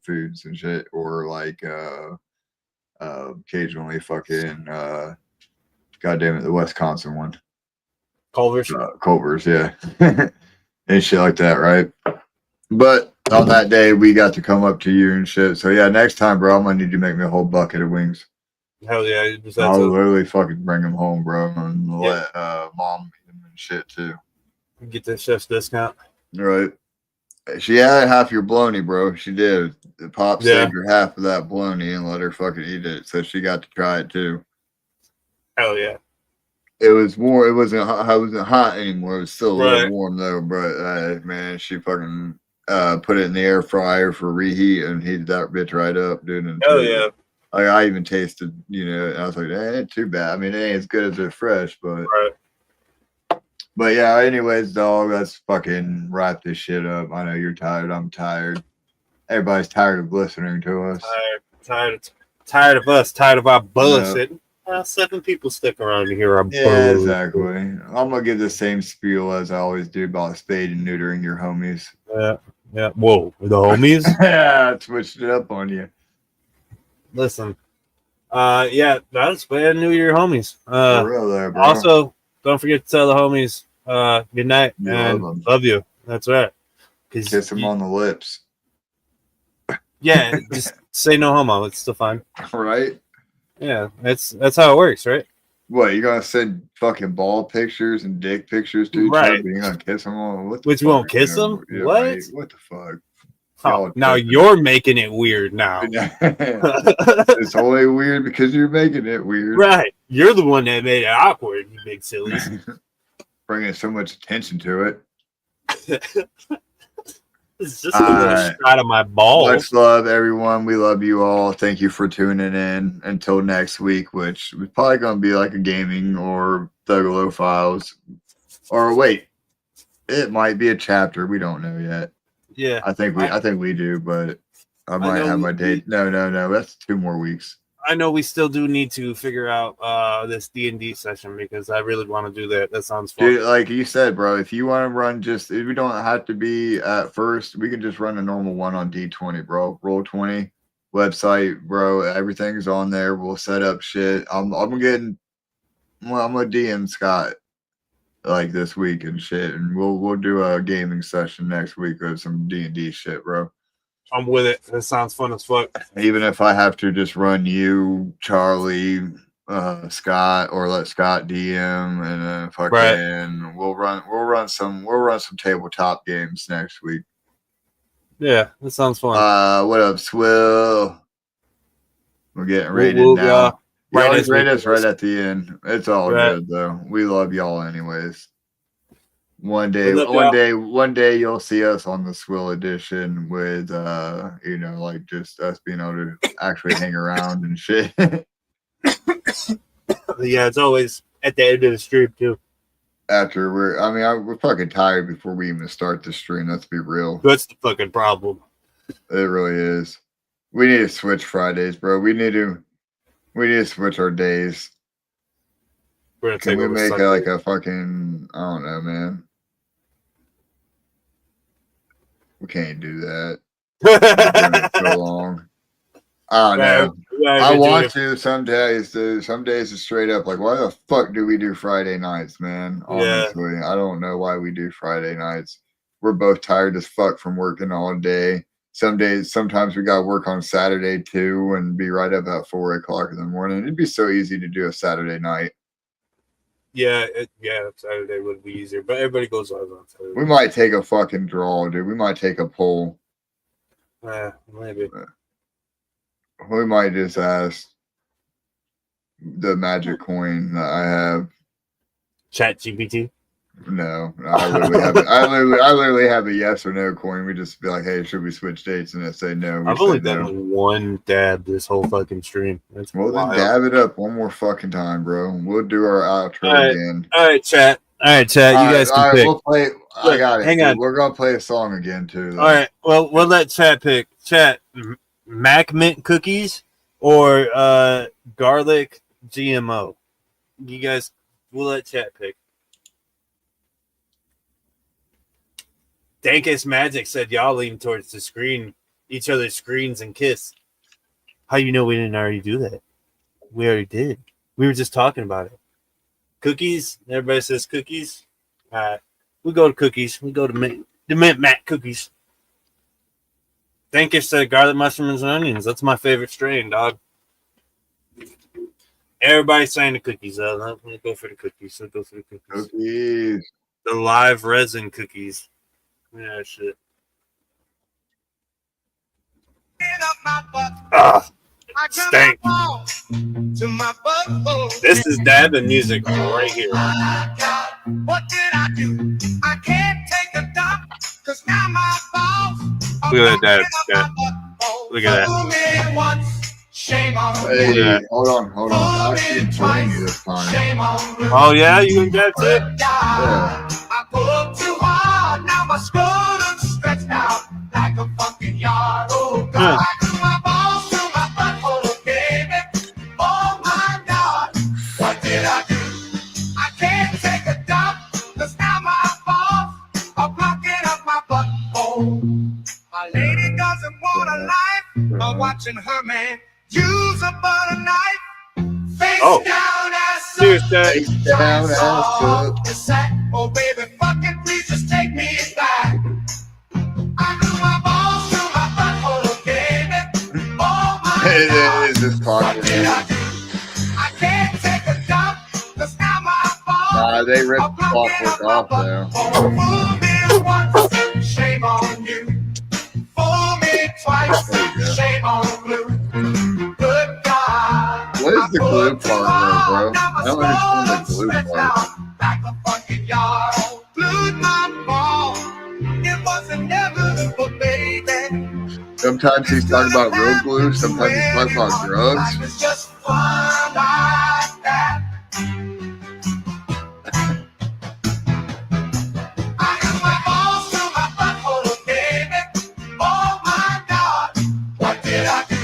foods and shit, or like occasionally fucking goddamn it, the Wisconsin one. Culver's, yeah. And shit like that, right? But on that day, we got to come up to you and shit. So yeah, next time, bro, I'm gonna need you to make me a whole bucket of wings. Hell yeah! I'll literally fucking bring them home, bro, and let mom eat them and shit too. Get the chef's discount. Right. She had half your bologna, bro. She did. The Pop saved her half of that bologna and let her fucking eat it, so she got to try it too. Hell yeah! It was warm. It wasn't hot anymore. It was still a little warm though. But man, she fucking put it in the air fryer for reheat and heated that bitch right up, dude. And hell yeah! Like I even tasted, and I was like, "That ain't too bad. I mean, it ain't as good as they're fresh, but." Right. But yeah. Anyways, dog, let's fucking wrap this shit up. I know you're tired. I'm tired. Everybody's tired of listening to us. Tired of us. Tired of our bullshit. 7 people stick around to hear our bullshit. Exactly. I'm gonna give the same spiel as I always do about spade and neutering your homies. Yeah. Whoa, the homies? Yeah, I switched it up on you. Listen. That's spade and neuter your homies. For real there, bro. Also, don't forget to tell the homies good night and love you. That's right. Kiss them on the lips. Yeah, just say no homo. It's still fine. Right? Yeah, that's how it works, right? What, you gonna send fucking ball pictures and dick pictures to each Right. other? You gonna kiss them all? What the Which you fuck? won't kiss them? Yeah, What? right. What the fuck? Oh, now you're making it weird now. It's only weird because you're making it weird. Right. You're the one that made it awkward, you big sillies. Bringing so much attention to it. It's just a little shot of my balls. Much love, everyone. We love you all. Thank you for tuning in. Until next week, which is probably going to be like a gaming or Thuggalo Files. Or wait, it might be a chapter. We don't know yet. Yeah. I think we do, but I might have my date. No. That's 2 more weeks. I know we still do need to figure out this D&D session because I really want to do that. That sounds fun. Dude, like you said, bro, if you want to run if we don't have to be at first, we can just run a normal one on D20, bro. Roll20 website, bro. Everything's on there. We'll set up shit. I'm gonna DM Scott like this week and shit, and we'll do a gaming session next week with some D&D shit, bro. I'm with it. That sounds fun as fuck. Even if I have to just run you, Charlie, Scott, or let Scott DM, and then if I can, we'll run some tabletop games next week. Yeah, that sounds fun. What up, Swill? We're getting rated now. You always rate us right at the end. It's all good though. We love y'all anyways. One day you'll see us on the Swill edition with like just us being able to actually hang around and shit. Yeah, it's always at the end of the stream too. After we're fucking tired before we even start the stream. Let's be real. That's the fucking problem. It really is. We need to switch Fridays, bro. We need to switch our days. Can we make it like a fucking, I don't know, man. We can't do that. It's so long. I don't know. I want to some days. Some days it's straight up like, why the fuck do we do Friday nights, man? Honestly, I don't know why we do Friday nights. We're both tired as fuck from working all day. Sometimes we got to work on Saturday too and be right up at 4 o'clock in the morning. It'd be so easy to do a Saturday night. Yeah, Saturday would be easier, but everybody goes live on Saturday. We might take a fucking draw, dude. We might take a poll. Yeah, maybe. We might just ask the magic coin that I have. ChatGPT. No, I literally have a yes or no coin. We just be like, hey, should we switch dates? And they say no. I've only done one dab this whole fucking stream. That's well, then dab it up one more fucking time, bro. We'll do our outro again. All right, chat. You guys can pick. We'll play. I got it. Hang on. We're gonna play a song again too. Though. All right. Well, we'll let chat pick. Chat, Mac Mint cookies or garlic GMO. You guys, we'll let chat pick. Dankest Magic said y'all lean towards the screen, each other's screens and kiss. How you know we didn't already do that? We already did. We were just talking about it. Cookies. Everybody says cookies. All right. We go to cookies. We go to the mint Mac cookies. Dankest said garlic, mushrooms, and onions. That's my favorite strain, dog. Everybody's saying the cookies. Let's go for the cookies. Let's go for the cookies. Cookies. The live resin cookies. Yeah, shit. Stank. This is dabbing music right here. What did I do? I can't take a dump because now my balls. Look at that dab. Look at that. Shame on hey, hold on. I should join you this time. Oh yeah, you can dab too? Yeah. I pull up too hard. Now my skull looks stretched out like a fucking yard. Oh God. I do my balls to my butthole, baby. Oh my God. What did I do? I can't take a dump because now my balls are blocking up my butthole. My lady doesn't want a life of watching her man use a butter knife. Face down ass up. Face down ass up. Oh baby, fucking please just take me back. I do my balls to my butthole, baby. Oh my God. It is this podcast. I can't take a dump They ripped the clockwork off though. Fool me once, shame on you. Fool me twice, shame on blue. Good God. What is the glue part, bro? I don't understand the glue part. Like a fucking yard. Glued my ball. It was inevitable, baby. Sometimes he's talking about real glue, sometimes he's talking about drugs. Life is just fun like that. I got my balls to my butthole, baby. Oh my God, what did I do?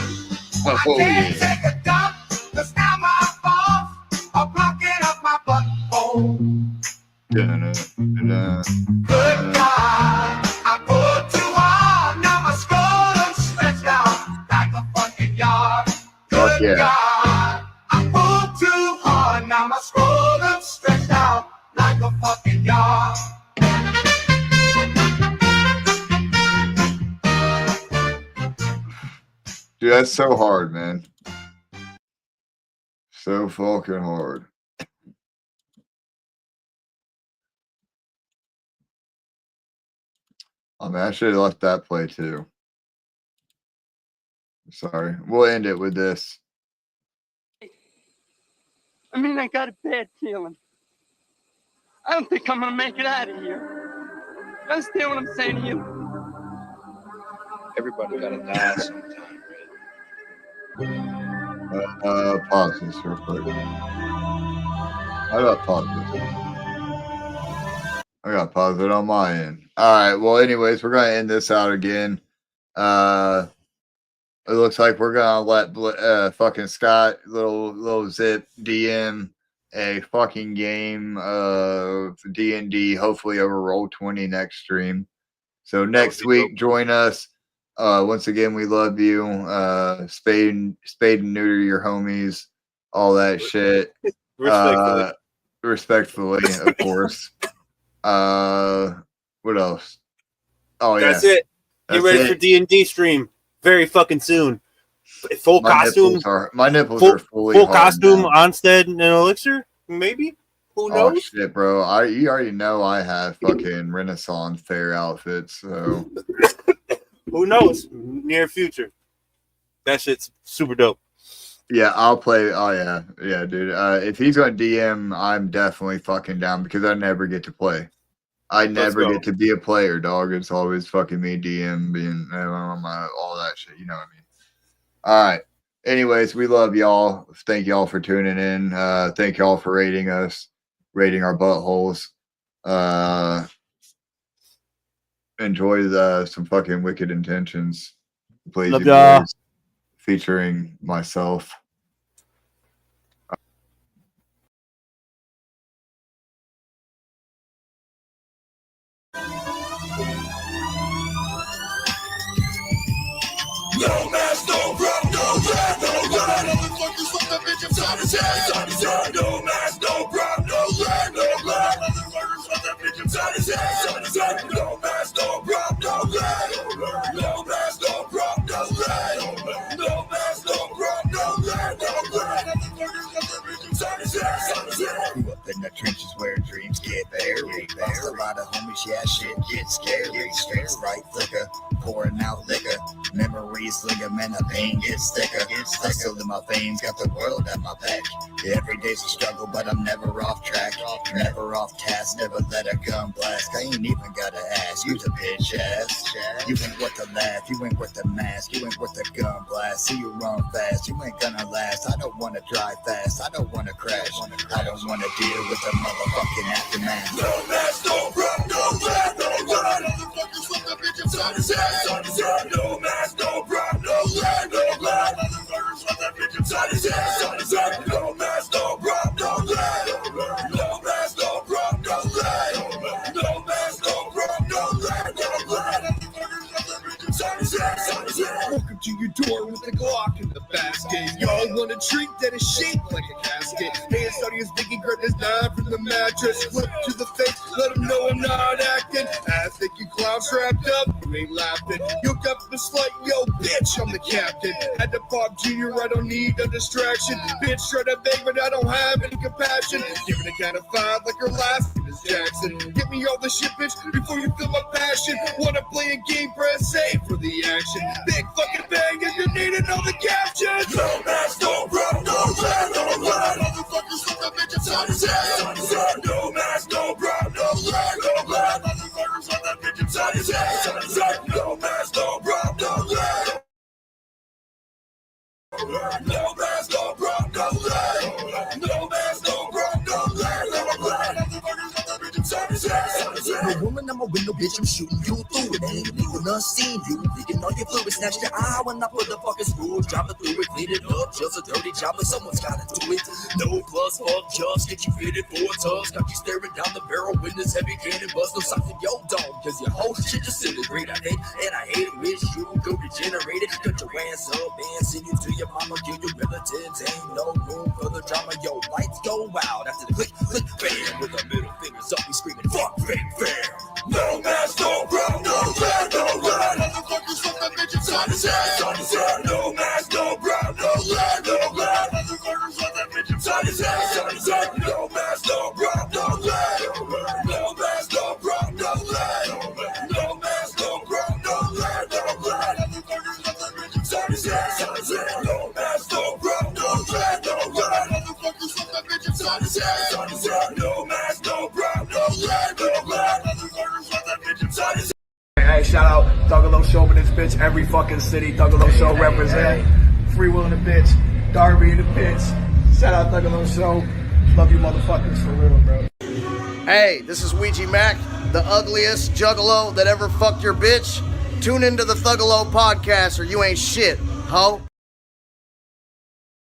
I can't take a dump, 'cause now my balls are blocking up my butthole. Good God, I pulled too hard, now my scrotum's stretched out like a fucking yard. Good God, I pulled too hard, now my scrotum's stretched out like a fucking yard. Dude, that's so hard, man. So fucking hard. I mean, I should have left that play too. Sorry. We'll end it with this. I mean, I got a bad feeling. I don't think I'm gonna make it out of here. You understand what I'm saying to you? Everybody gotta die sometime, right? Pause this real quick. How do I pause this? I gotta pause it on my end. All right. Well, anyways, we're gonna end this out again. It looks like we're gonna let fucking Scott little zip DM a fucking game of D&D, hopefully over Roll20 next stream. So next week, join us. Once again, we love you. Spade and neuter your homies, all that shit. Respectfully, of course. What else? Oh yeah, that's it. Get ready for D&D stream very fucking soon. Full costume. My nipples are fully full hard costume. now. Onstead and Elixir, maybe. Who knows? Oh shit, bro! You already know I have fucking Renaissance fair outfits. So who knows? Near future. That shit's super dope. Yeah, I'll play. Oh yeah, dude. If he's on DM, I'm definitely fucking down because I never get to play. I never get to be a player, dog. It's always fucking me DM being all that shit. You know what I mean? All right. Anyways, we love y'all. Thank y'all for tuning in. Thank y'all for rating us, rating our buttholes. Enjoy some fucking Wicked Intentions. Please, love y'all. Featuring myself. No mask, no bro, no red, no red. Motherfuckers from the bitch inside his head. No mask, no bro, no red, no red. Motherfuckers from the bitch inside his head. No mask, no bro, no red. No mask, no bro, no red. No mask, no bro, no red, no red. Motherfuckers from the bitch inside his head. Grew up in the trenches where dreams get buried. Lost a lot of homies, yeah, shit gets scary. Straight right flicker, pouring out liquor. Memories linger, man, the pain gets thicker. Hustle in my veins, got the world at my back. Every day's a struggle, but I'm never off track. Never off task, never let a gun blast. I ain't even gotta ask, you the bitch ass. You ain't worth the laugh, you ain't worth the mask. You ain't worth the gun blast, see you run fast. You ain't gonna last, I don't wanna drive fast. I don't wanna crash, I don't wanna deal with the motherfucking aftermath. No mask, no bro, no red, no red. Motherfuckers from the bitch inside his head. No mask, no bro, no red, no red. Motherfuckers from the bitch inside his head. No mask, no bro, no red. No mask, no bro, no red. No mask, no bro, no red, no red. Motherfuckers from the bitch inside his head. Welcome to your door with the Glock in the basket. Y'all want a treat that is shaped like a casket. Hey, it's audience Biggie, grab his knife from the mattress. Flip to the face, let him know I'm not acting. I think you clowns wrapped up, you ain't laughing. You got the slight, yo, bitch, I'm the captain. Had to pop junior, I don't need a distraction. Bitch, try to beg, but I don't have any compassion. Giving a count of 5 like her last name is Jackson. Get me all the shit, bitch, before you feel my passion. Wanna play a game, press A for the action. Big fucking bang if you need to know the captions. No mask, no run, no run, no run. Motherfuckers fuck the bitch inside his head. No mask, no run, no run, no run. Motherfuckers fuck that bitch inside his head. No mask, no run, no run. No mask, no run, no run. No mask, no run, no run, no run. Motherfuckers fuck that bitch inside his head. No woman, I'm a window, bitch, I'm shooting you through it. Ain't leaving unseen, you leaking all your fluid. Snatch your eye when I put the fucking screws, drop it through it, clean it up. Just a dirty job, but someone's gotta do it. No plus, fuck, just get you fitted for a tusk. Got you staring down the barrel with this heavy cannon bust. No sight in your dome, cause your whole shit just disintegrate. I hate it, wish you go degenerated. Cut your ass up and send you to your mama, kill your relatives. Ain't no room for the drama, yo, lights go out. After the click, click, bam, with the middle fingers up, we screaming, fuck, fake, fair. No mask, no run, no run, no run. Motherfuckers fuck that bitch inside his head. No mask, no run, no run, no run. Motherfuckers fuck that bitch inside his head. No mask, no run, no run. No mask, no run, no run. No mask, no run, no run, no run. Motherfuckers fuck that bitch inside his head. No mask, no run, no run, no run. Motherfuckers fuck that bitch inside his head. No mask, no run, no run, no run. Motherfuckers fuck that bitch inside his head. Hey, shout out Thuggalo Show in this bitch, every fucking city. Thuggalo Show represent. Free Will in the bitch, Darby in the bitch. Shout out Thuggalo Show. Love you motherfuckers for real, bro. Hey, this is Ouija Mac, the ugliest juggalo that ever fucked your bitch. Tune into the Thuggalo podcast or you ain't shit, ho.